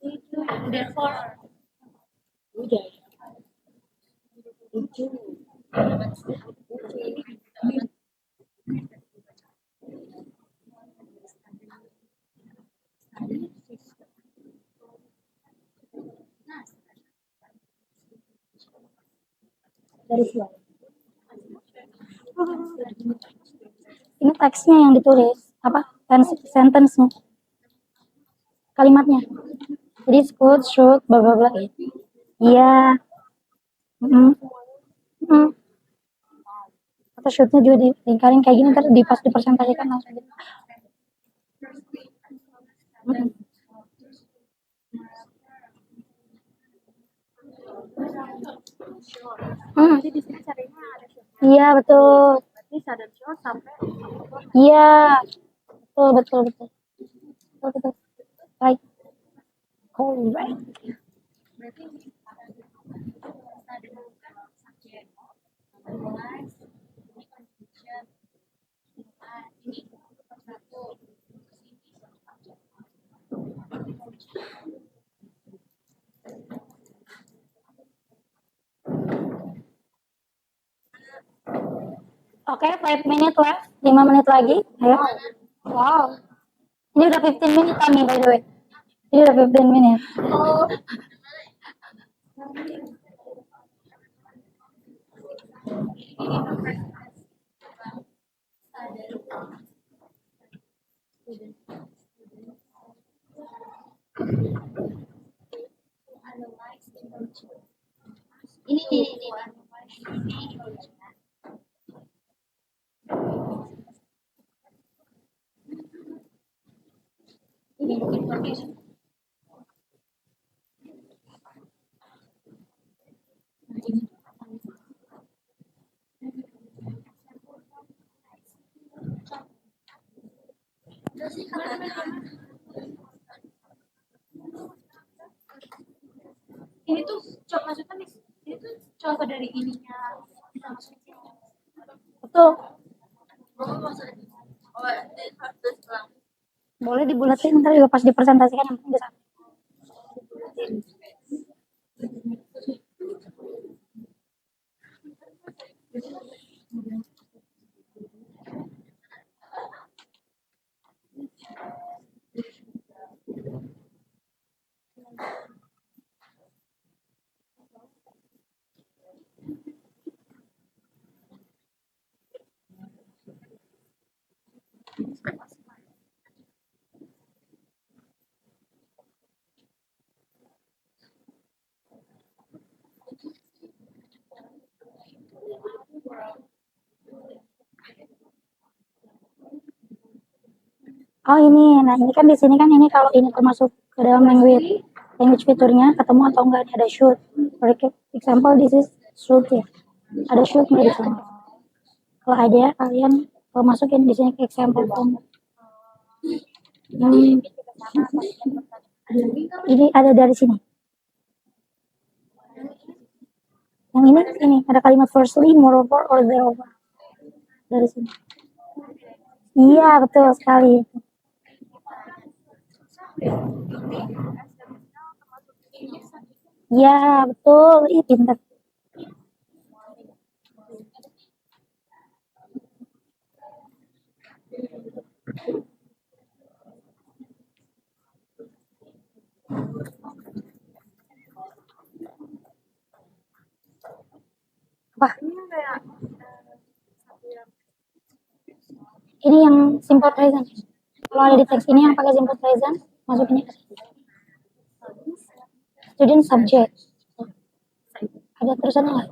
itu therefore Dari sini. Ini teksnya yang ditulis, apa? Sentence-nya. Kalimatnya. Jadi could, should, bla bla bla gitu. Iya. Mm-mm. Mm. Atau should-nya juga dilingkarin kayak gini, ntar pas dipresentasikan langsung gitu. Mm-mm. Hmm. Jadi di sini carinya ada short. Iya betul. Berarti sudden short sampai Iya. Betul. Betul. Right. Correct. Oke, 5 minutes left. 5 menit lagi. Ayo. Wow. Ini udah 15 minutes kami, by the way. Ini udah 15 minutes. ini information. Ini tuh coba maksudnya nih, ini tuh contoh dari ininya kita masukin. Betul. Oh maksudnya, oh ini harus ulang. Boleh dibulatin ntar juga pas dipresentasikan yang penting bisa. Oh ini, nah ini kan di sini kan ini kalau ini termasuk ke dalam language fiturnya ketemu atau enggak nih, ada should. For example, this is should ya. Ada should nggak di sini? Kalau ada, kalian masukin di sini ke example form. Ini ada dari sini. Yang ini ada kalimat firstly, moreover, or thereover. Dari sini. Iya, betul sekali. Iya, betul. Ih, pintar. Apa? Ini yang simple present. Kalau ada di teks ini yang pakai simple present, masukinnya ke sini. Student subject. Ada terusannya nggak?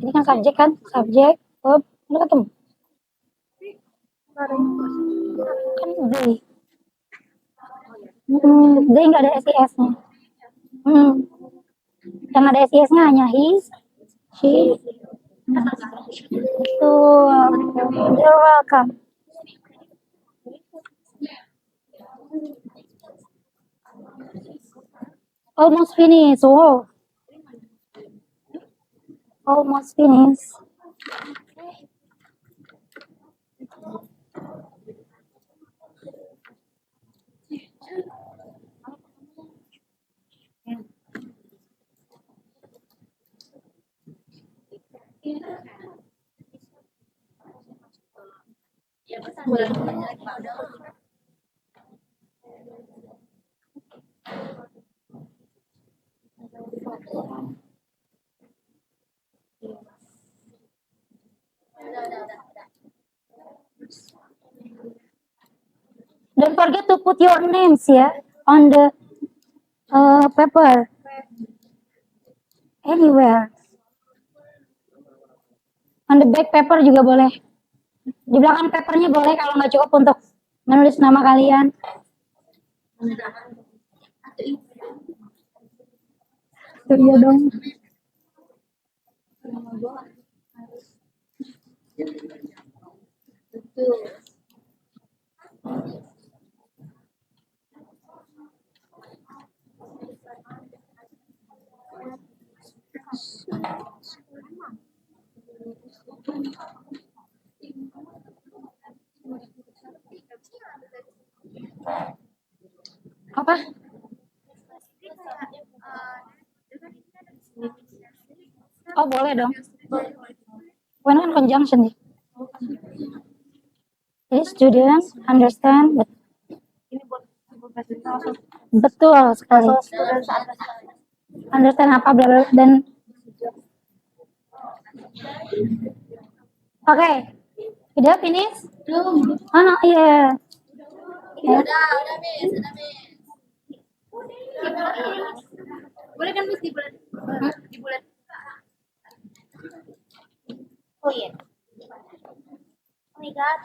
Ini kan subjek kan? Subjek, verb, udah ketemu. Kan they. They nggak ada SES-nya. Yang ada SES-nya hanya his, she. Betul. You're welcome. Almost finished. Oh. Almost finished. Don't forget to put your names ya on the paper. Anywhere. On the back paper juga boleh. Di belakang papernya boleh kalau nggak cukup untuk menulis nama kalian. Tuh, iya dong. Apa? Oh boleh dong. When kan conjunction nih. Jadi student understand. Betul sekali. Understand apa bla bla dan. Oke. Udah finish? Belum. Oh iya. Udah, Miss, udah, Miss. Boleh kan Miss di bulan. Oh iya. Oh my god.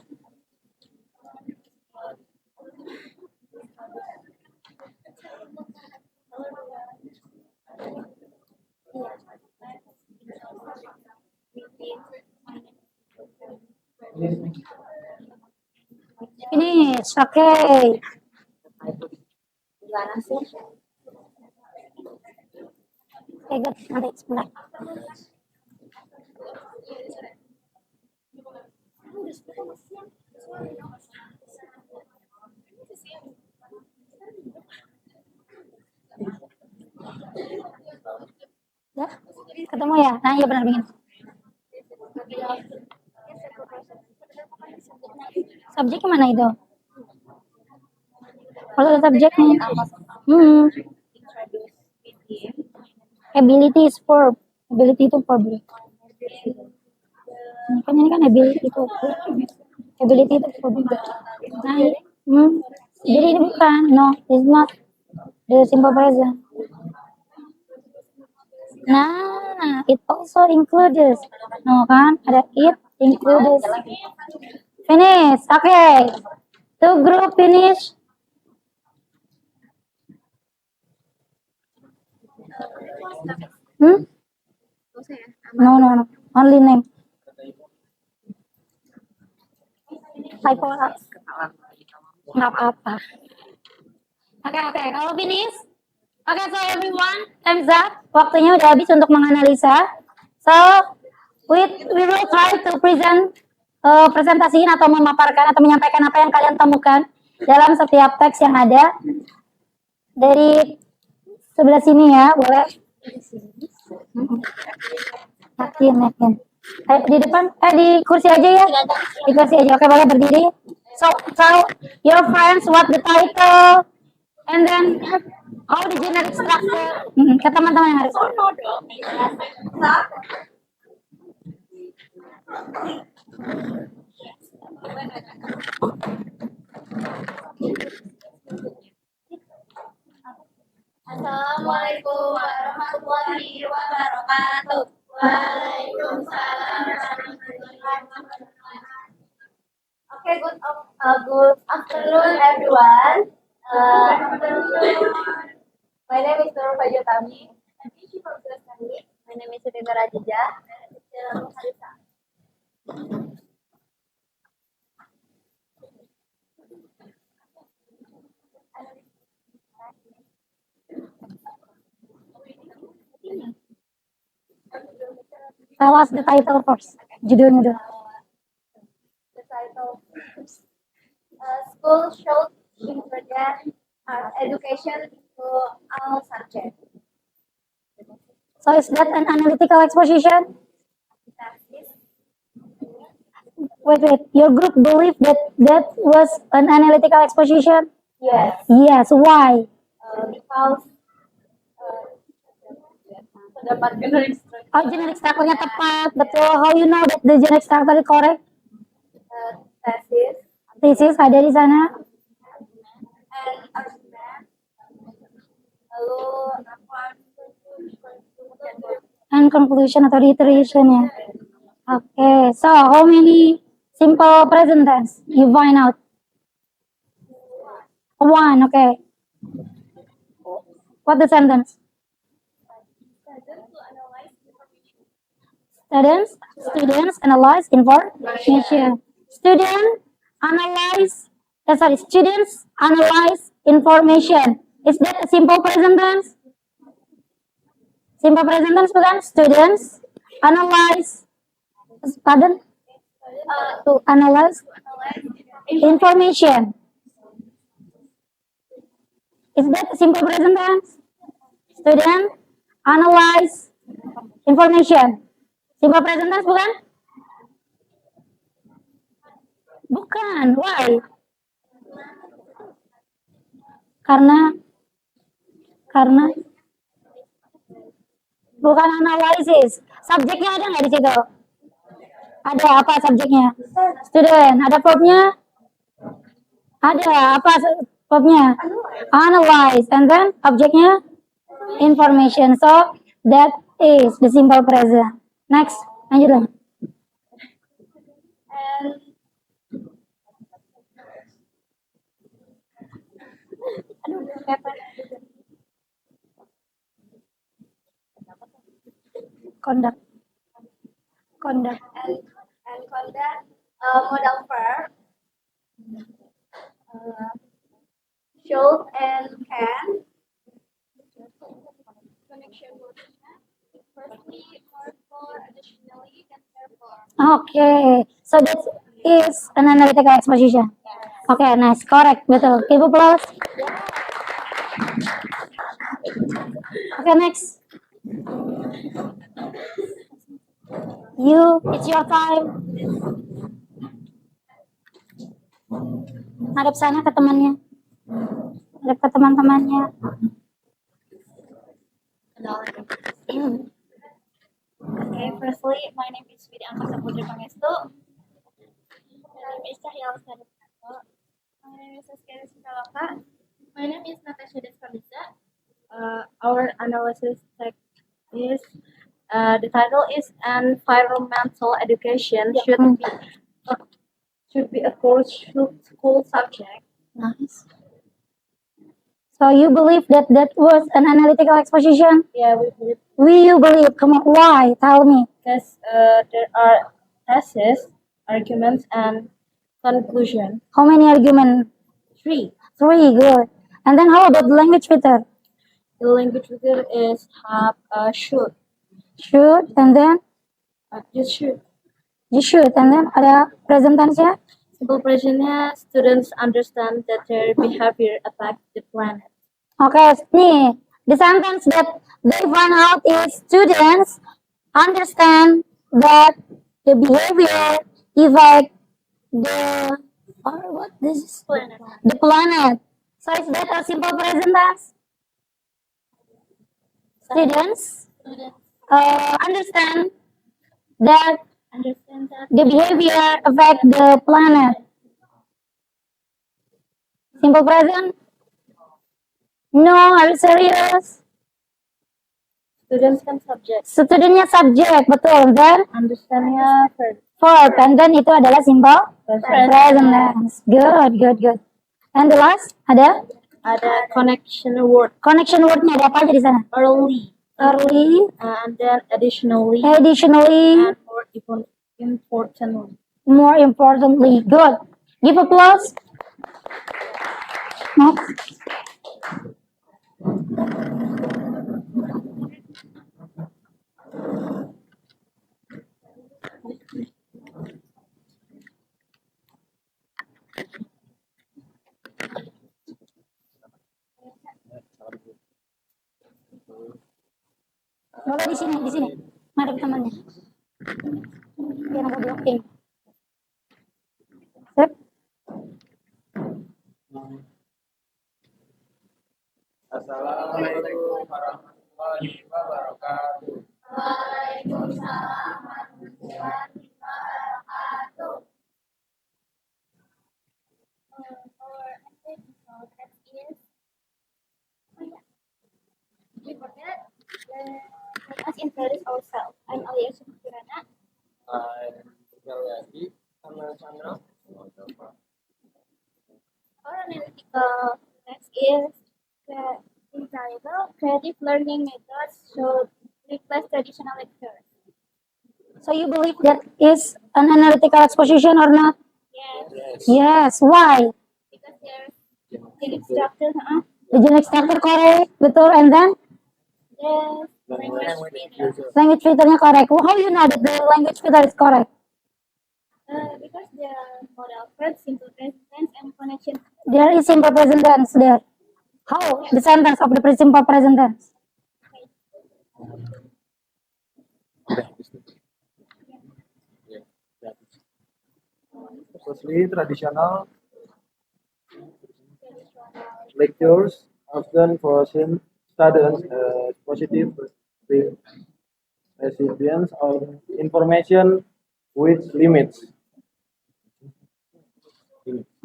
Finish. Okay. Gimana sih? Okay, good. Nanti sebentar. Ya, ketemu ya? Nah, iya benar begini. Subjeknya mana itu? Kalau ada subjeknya. Ability is verb. Ability itu verb. Kan ini kan ability itu. Ability itu verb. Nah, jadi ini bukan. No, it's not. The simple present. Nah, it also includes. No kan? Ada it includes. Finish. Okay. Two group finish. Hmm? No. Only name. Typo. Nggak apa-apa. Oke. Kalau finish. Oke, so everyone, time's up. Waktunya udah habis untuk menganalisa. So, we will try to presentasiin atau memaparkan atau menyampaikan apa yang kalian temukan dalam setiap teks yang ada. Dari sebelah sini ya, boleh? Yakin. Di depan, di kursi aja ya. Di kursi aja, oke boleh berdiri. So your friends what the title, and then how the generic structure. Ke teman-teman yang harus. Assalamualaikum warahmatullahi wabarakatuh. Waalaikumsalam warahmatullahi wabarakatuh. Okay, good afternoon, everyone. My name is Nur Fajotami. My name is Rina Rajija. Tell us the title first. Judulnya dulu. The title School should integrate art education into all subjects. So is that an analytical exposition? Wait. Your group believe that was an analytical exposition? Yes. Yes. Why? Because terdapat generic structure. Oh, generic structure-nya tepat. Betul. How you know that the generic structure is correct? Thesis ada di sana. And argument. Lalu And conclusion atau reiteration ya. Okay. So how many simple present tense you find out? One. Okay. What the sentence? Students analyze information. Students analyze information. Is that a simple present tense? Simple present tense bukan? Students analyze. Pardon? To analyze information. Is that a simple present tense? Student analyze information. Simple present tense bukan? Bukan. Why? Karena bukan analisis. Subjeknya ada nggak di situ? Ada apa subjeknya? Student. Ada verbnya? Ada apa verbnya? Analyze. And then objeknya? Information. So that is the simple present. Next, lanjut lah. Conduct. and conduct modal verb. Should and can. Connection wordnya. Firstly, for, additionally, and therefore. Okay, so that is an analytical exposition. Okay, nice, correct, betul. Give applause. Okay, next. It's your time. Hadap sana ke temannya. Hadap ke teman-temannya. Okay, firstly, my name is Widi Angkasa Putri Pangestu. My name is Cahya Lestari. My name is Saskia Rizky Kaloka. My name is Natasha Deskalisa. Our analysis text is the title is environmental education should be a core school subject. Nice. So you believe that that was an analytical exposition? Yeah, we believe You believe? Come on, why? Tell me. because there are thesis, arguments, and conclusion. How many arguments? 3. 3, good. And then how about the language filter? The language filter is have should. Should, and then Just should. you should, and then ada present tense-nya? Simple presentnya, students understand that their behavior affects the planet. Okay, nih, the sentence that they find out is students understand that the behavior affect the what this is Planet. the planet. So is that a simple present tense? Students understand that Understand that the behavior affect the planet. Simple present? No, are you serious? students kan subject. Studentnya subject, betul. Then Understandnya verb. verb, and then itu adalah simple Present. present tense. Good, good, good. And the last ada Ada connection word. connection wordnya, ada apa aja di sana? Early. Early, And then additionally. additionally, And importantly. more importantly. Good. Give applause. Next. Boleh di sini, di sini. Madep temannya. Biar nggak blocking. Sip. Assalamualaikum warahmatullahi wabarakatuh. Let us introduce ourselves. I'm Alia Sukurana. Lagi sama Chandra. Our analytical text is invaluable. Creative learning methods should replace traditional lectures. So you believe that is an analytical exposition or not? Yes, Yes. Why? because there's unique structure, The generic structure correct, betul, and then yes, language filter. language filternya correct. How you know that the language filter is correct? Because the modal verb, simple present tense, and connection. There is simple present tense there. How? The sentence of the simple present tense. Firstly, traditional lectures often caution students positive recipients of information with limits.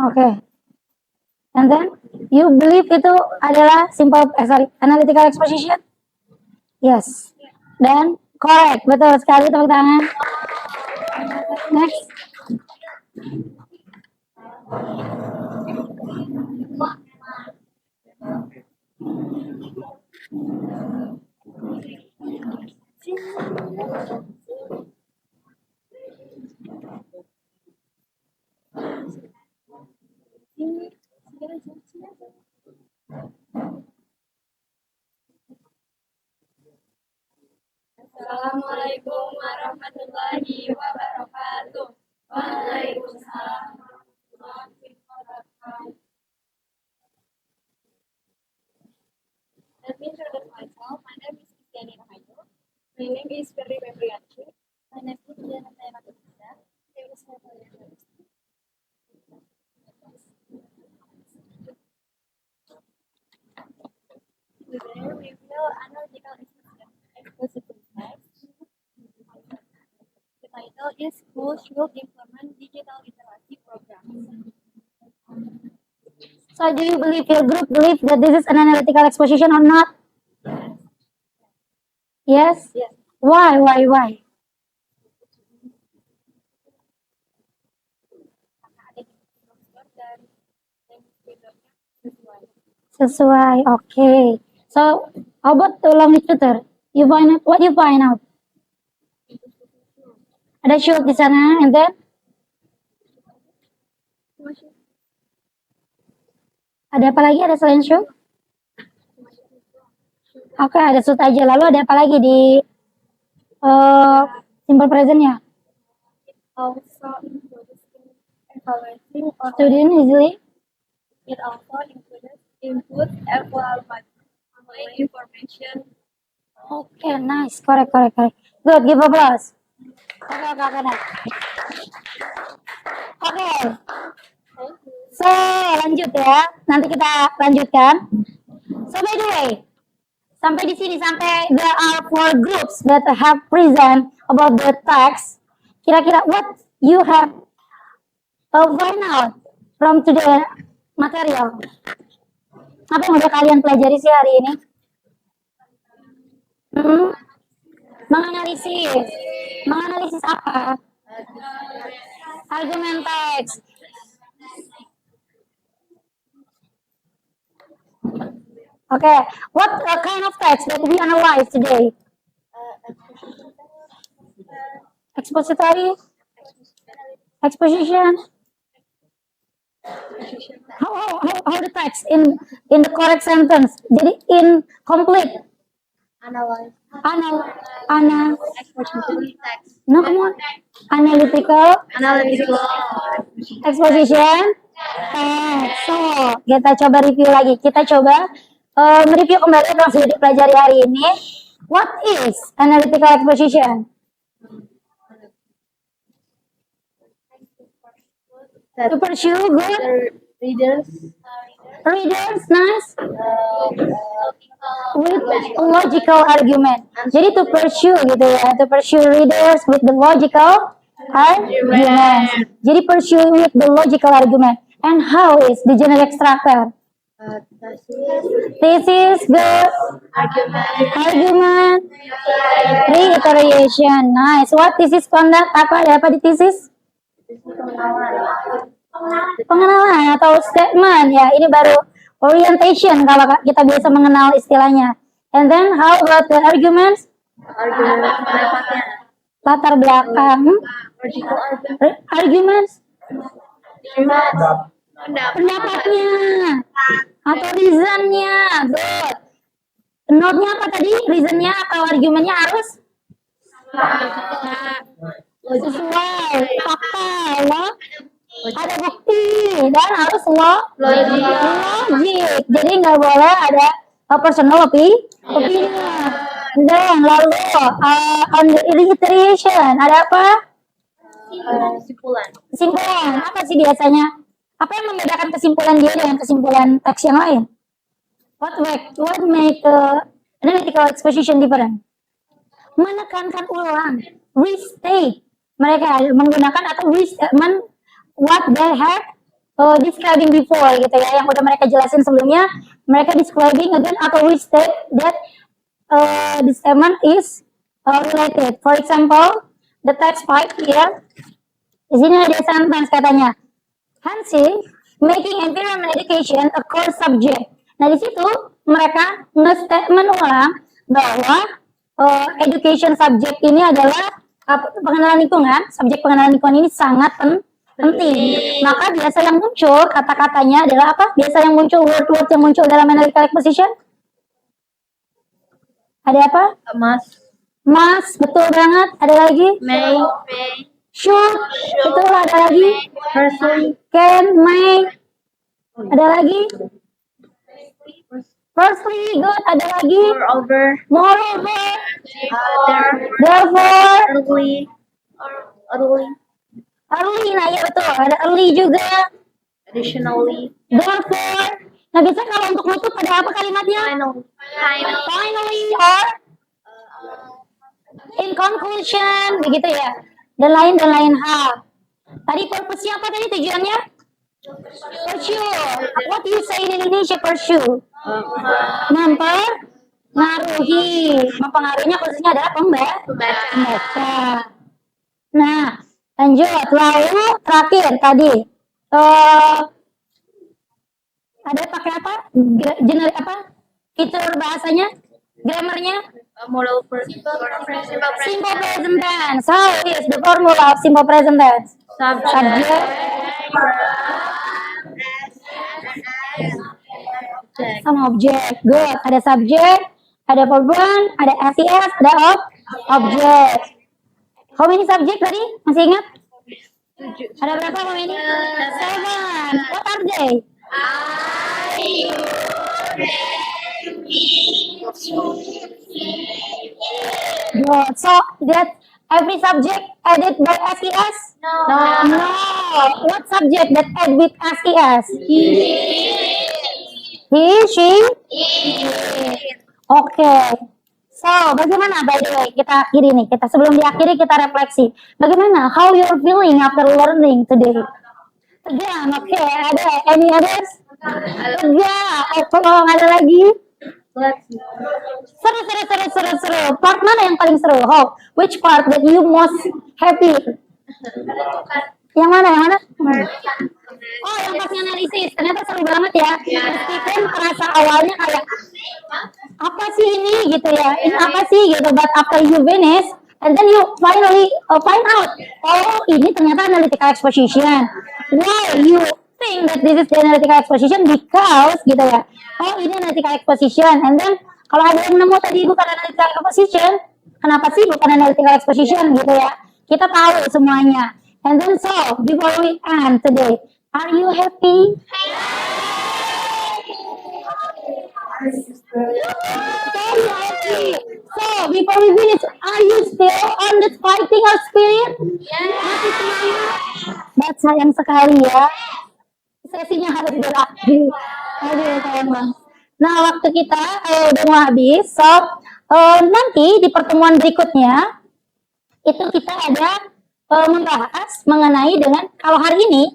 Okay. And then you believe itu adalah simple analytical exposition? Yes. Dan correct, betul sekali, tepuk tangan. Next. Assalamualaikum warahmatullahi wabarakatuh. Waalaikumsalam warahmatullahi wabarakatuh. Let me introduce myself. My name is Kristiani Rahayu. My name is Ferry Febriansyah. My name is Diana Tayamatulisa. Today we will analytical exposition text. The title is Schools Should Implement Digital Literacy Programs. So do you believe, your group believe that this is an analytical exposition or not? Yes? Yes. Why, why, why? Sesuai, okay. So, how about the long literature? You find out, what you find out? Ada shoot di sana, and then ada apa lagi? Ada selain shoot? Oke, ada shoot aja. Lalu ada apa lagi di simple present-nya? Also includes evaluating or Student easily. it also includes evaluating information. Okay, nice. Correct. Good, give applause. Okay. Oke. So, lanjut ya. Nanti kita lanjutkan. So, by the way, sampai di sini, sampai there are 4 groups that have present about the text. Kira-kira what you have find out from today material? Apa yang udah kalian pelajari sih hari ini? Menganalisis apa? Argumen teks. Okay, what kind of text that we analyze today? Expository, exposition. How the text in the correct sentence? Jadi incomplete. No, come on. Analytical exposition. So, kita coba review lagi. Kita coba mereview kembali yang sudah dipelajari hari ini. What is analytical exposition? To pursue good Readers. Nice. With logical argument. Jadi to pursue gitu ya, to pursue readers with the logical argument. Jadi pursue with the logical argument. And how is the generic structure? Thesis, good argument, reiteration. Nice. What thesis conduct? Ada apa di thesis? Pengenalan atau statement ya, ini baru orientation kalau kita biasa mengenal istilahnya. And then how about the arguments? Latar belakang. Arguments? Pendapatnya atau reasonnya. Good. Note-nya apa tadi? Reasonnya atau argumennya harus sesuai fakta, ada bukti dan harus logik. Jadi nggak boleh ada personal opinion. Dan lalu on the reiteration ada apa? Kesimpulan. Apa sih biasanya? Apa yang membedakan kesimpulan dia dengan kesimpulan teks yang lain? What make analytical exposition different? Menekankan ulang, restate. Mereka menggunakan atau restatement what they have describing before gitu ya, yang udah mereka jelasin sebelumnya, mereka describing again atau restate that the statement is related. For example, the text 5 here, di sini ada sentence katanya, Hansi making environment education a core subject. Nah di situ mereka nge-statement ulang bahwa education subject ini adalah pengenalan lingkungan. Subjek pengenalan lingkungan ini sangat penting. Maka biasa yang muncul kata-katanya adalah apa? Biasa yang muncul word-word yang muncul dalam analytical exposition. Ada apa? Mas, betul banget. Ada lagi? May. Should, betul. Ada lagi? Can, may. Ada lagi? Firstly, good. Ada lagi? Moreover. Therefore. Early, nah ya betul. Ada early juga. Additionally. Therefore. Nah biasanya kalau untuk nutup ada apa kalimatnya? Finally or in conclusion, begitu ya. Dan lain hal. Tadi purpose-nya apa tadi tujuannya? Pursue. What do you say in Indonesia pursue? Mempengaruhi. Mempengaruhinya khususnya adalah pembaca. Nah, lanjut. Lalu terakhir tadi ada pakai apa? Generik apa? Fitur bahasanya? Grammarnya? Simple present tense. How is the formula of simple present tense? Subject. Sama objek. Good. Ada subjek, ada verb one, ada SES, ada objek. How many subject tadi? Masih ingat? Ada berapa how many? 7. What are they? Good. So that every subject added by SES? No. What subject that add with SES? He, she? Oke. So, bagaimana by the way kita akhiri nih? Sebelum diakhiri kita refleksi. Bagaimana? How you're feeling after learning today? Again, oke. Ada any others? Enggak. Kalau ada lagi? Seru. Part mana yang paling seru? Which part that you most happy? Yang mana? Oh, yang pas analisis. Ternyata seru banget ya. Meskipun merasa awalnya kayak apa sih ini gitu ya? Ini apa sih gitu? But after you finish, and then you finally find out, oh ini ternyata analytical exposition. Why you think that this is the analytical exposition? Because gitu ya. Oh ini analytical exposition. And then kalau ada yang nemu tadi bukan analytical exposition, kenapa sih bukan analytical exposition gitu ya? Kita tahu semuanya. And then so before we end today, are you happy? Very happy. So before we finish, are you still on the fighting or spirit? Masih semangat? Dan sayang sekali ya, sesinya harus berakhir. Aduh sayang banget. Nah waktu kita udah mau habis, so nanti di pertemuan berikutnya itu kita ada membahas mengenai dengan kalau hari ini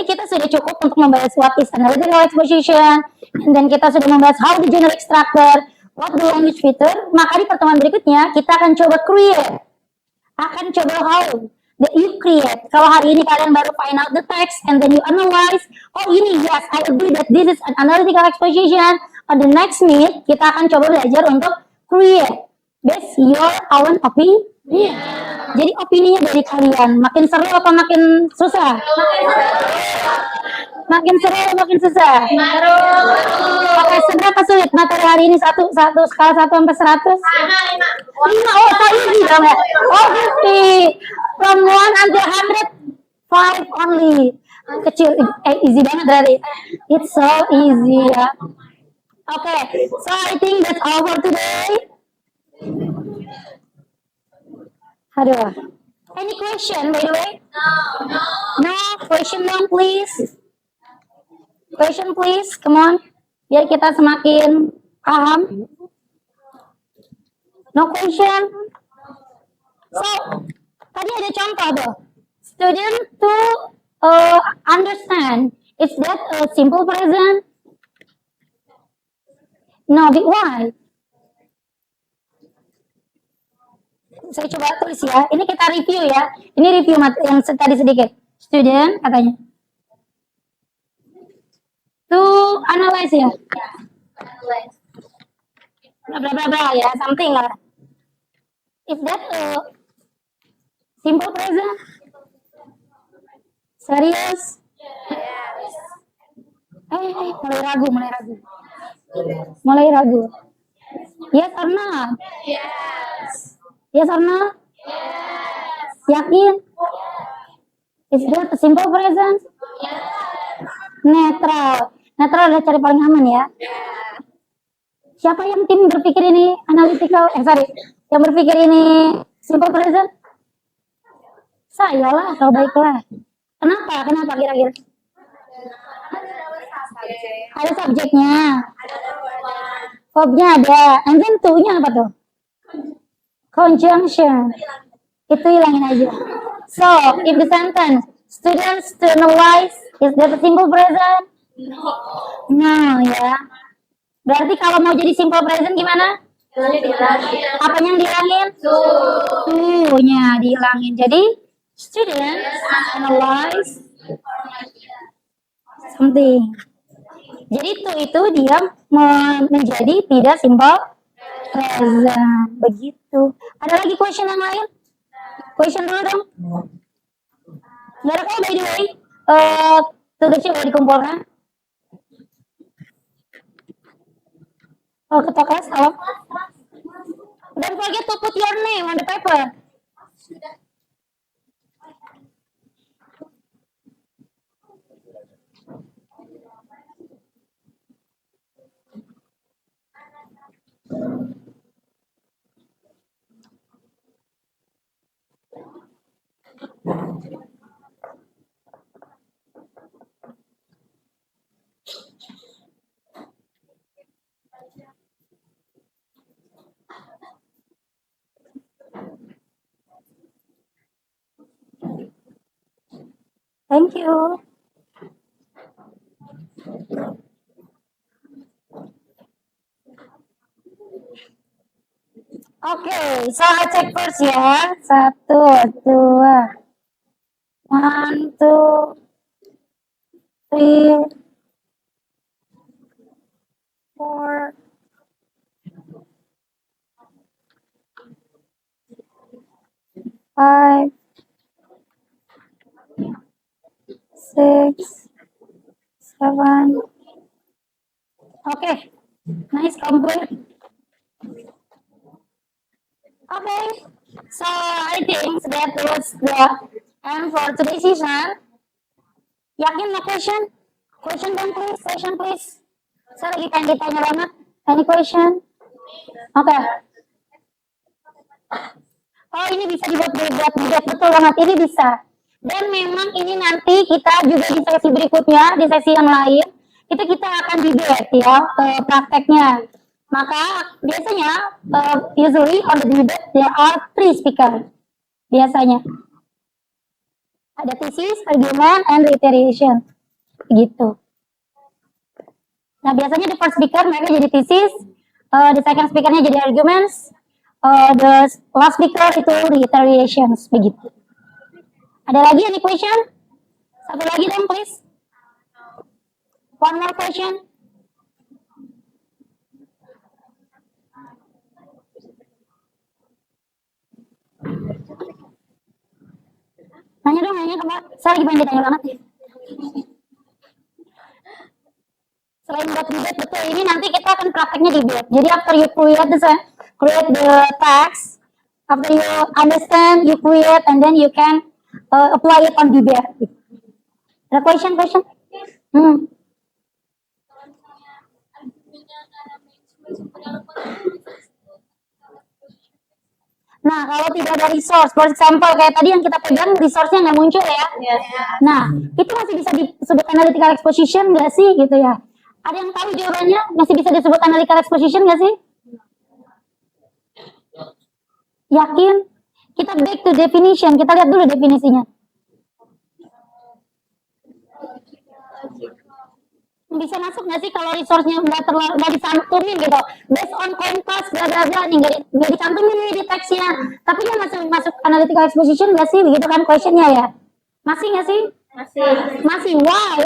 kita sudah cukup untuk membahas what is analytical exposition, dan kita sudah membahas how the generic structure, what the language feature. Maka di pertemuan berikutnya kita akan coba how that you create. Kalau hari ini kalian baru find out the text and then you analyze, oh ini yes I agree that this is an analytical exposition. On the next meet kita akan coba belajar untuk create based your own opinion. Jadi opininya dari kalian makin seru apa makin susah? Makin seru atau makin susah? Oke, seberapa sulit materi hari ini? Satu skala 1 sampai 100? 5. Oh, so easy dong ya? Oh, 50. From 1 until 100, 5 only. Kecil, easy banget berarti. It's so easy ya. Oke, so I think that's all for today. Aduh. Any question by the way? No. Question dong please. Question please, come on. Biar kita semakin paham. No question. So, tadi ada contoh tuh. Student to understand, is that a simple present? No, why? Saya coba tulis ya. Ini kita review ya. Ini review yang tadi sedikit. Student katanya. To analyze ya. Bla ya, something lah. If that simple present? Serius? Mulai ragu. Yes or not? Yes or no? Yakin? Is that a simple present? Netral adalah cari paling aman ya. Siapa yang tim berpikir ini analytical? Yang berpikir ini simple present? Saya lah, kalau baiklah. Kenapa kira-kira? Ada subjeknya. Verbnya ada. And then to-nya apa tuh? Conjunction. Itu hilangin aja. So, if the sentence, students to analyze, is that a simple present? No, ya. Berarti kalau mau jadi simple present gimana? Apa yang dihilangin? Suhunya dihilangin. Jadi students analyze something. Jadi itu dia menjadi tidak simple present. Begitu. Ada lagi question yang lain? Question dulu dong. Nggak ada kok by the way. Tugasnya udah dikumpulkan. Oh, ketua kelas, halo. Don't forget to put your name on the paper. Thank you. Oke, so I check first ya. 1, 2, 1, 2, 3, 4, 5, 6, 7. Oke, nice, complete. Okay, so I think that was the end for today's session. Yakin no question? Question dong please, question please. Saya lagi pengen ditanya banget. Any question? Oke. Oh, ini bisa dibuat buat betul banget, ini bisa. Dan memang ini nanti kita juga di sesi berikutnya, di sesi yang lain, itu kita akan debate ya, prakteknya. Maka biasanya, usually on the debate there are 3 speaker. Biasanya. Ada thesis, argument, and reiteration. Gitu. Nah, biasanya the first speaker mereka jadi thesis, the second speakernya jadi arguments, the last speaker itu reiterations. Begitu. Ada lagi any question? Satu lagi dong please. One more question. Nanya dong, nanya Kak. Saya lagi pengen ditanya banget nih. Selain buat debate, betul, ini nanti kita akan prakteknya debate. Jadi after you create the text, after you understand, you create, and then you can apply it on debate. Ada question? Nah, kalau tidak ada resource, for example, kayak tadi yang kita pegang, resource-nya nggak muncul ya. Nah, itu masih bisa disebut analytical exposition nggak sih, gitu ya? Ada yang tahu jawabannya? Masih bisa disebut analytical exposition nggak sih? Yakin? Kita back to definition, kita lihat dulu definisinya. Bisa masuk nggak sih kalau resource-nya nggak dicantumin gitu, based on compass bla bla bla nih, nggak dicantumin nih di teksnya, tapi dia masuk analytical exposition nggak sih, begitu kan questionnya ya? Masih nggak sih? Masih. Why?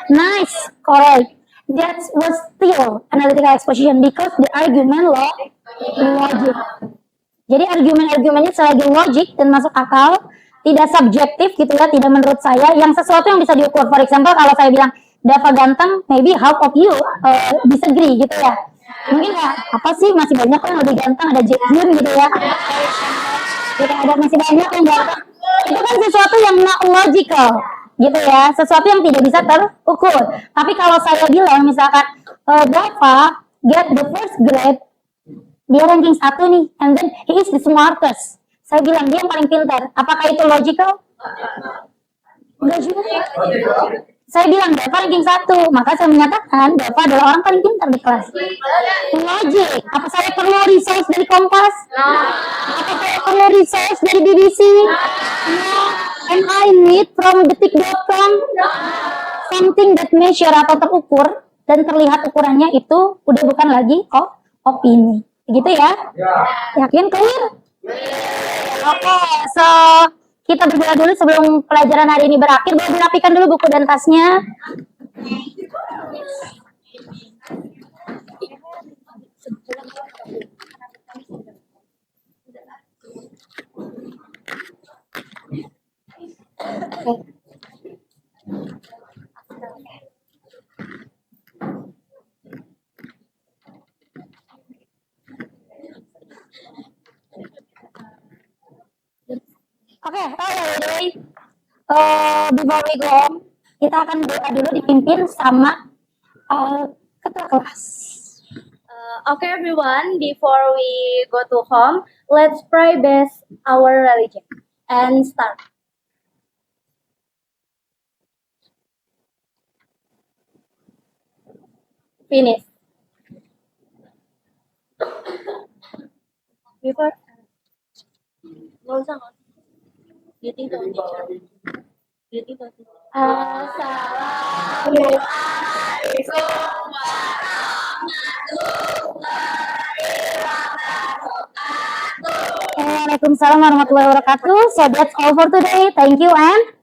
Nice, correct. That was still analytical exposition because the argument logic. Jadi argumennya selagi logik dan masuk akal, tidak subjektif gitu ya, tidak menurut saya, yang sesuatu yang bisa diukur. For example, kalau saya bilang Dava ganteng, maybe half of you disagree gitu ya. Mungkin apa sih, masih banyak yang lebih ganteng, ada Jaehyun gitu ya. Gitu, ada masih banyak yang ganteng. Itu kan sesuatu yang not logical gitu ya, sesuatu yang tidak bisa terukur. Tapi kalau saya bilang misalkan Dava get the first grade, dia ranking 1 nih, and then he is the smartest. Saya bilang dia yang paling pintar. Apakah itu logical? Enggak juga. Saya bilang Dava ranking 1, maka saya menyatakan Dava adalah orang paling pintar di kelas. Logik. Apa saya perlu resource dari Kompas? Apa saya perlu resource dari BBC? No. And I need from detik.com something that measure atau terukur dan terlihat ukurannya itu udah bukan lagi opini. Gitu ya? Yakin clear? Oke, so kita berdoa dulu sebelum pelajaran hari ini berakhir. Boleh dirapikan dulu buku dan tasnya. Oke, before we go home, kita akan doa dulu dipimpin sama ketua kelas. Okay, everyone, before we go to home, let's pray based our religion and start. Finish. Before. Nggak usah. Beauty to teacher. Beauty to teacher. Assalamualaikum Waalaikumsalam warahmatullahi wabarakatuh. So that's all for today. Thank you and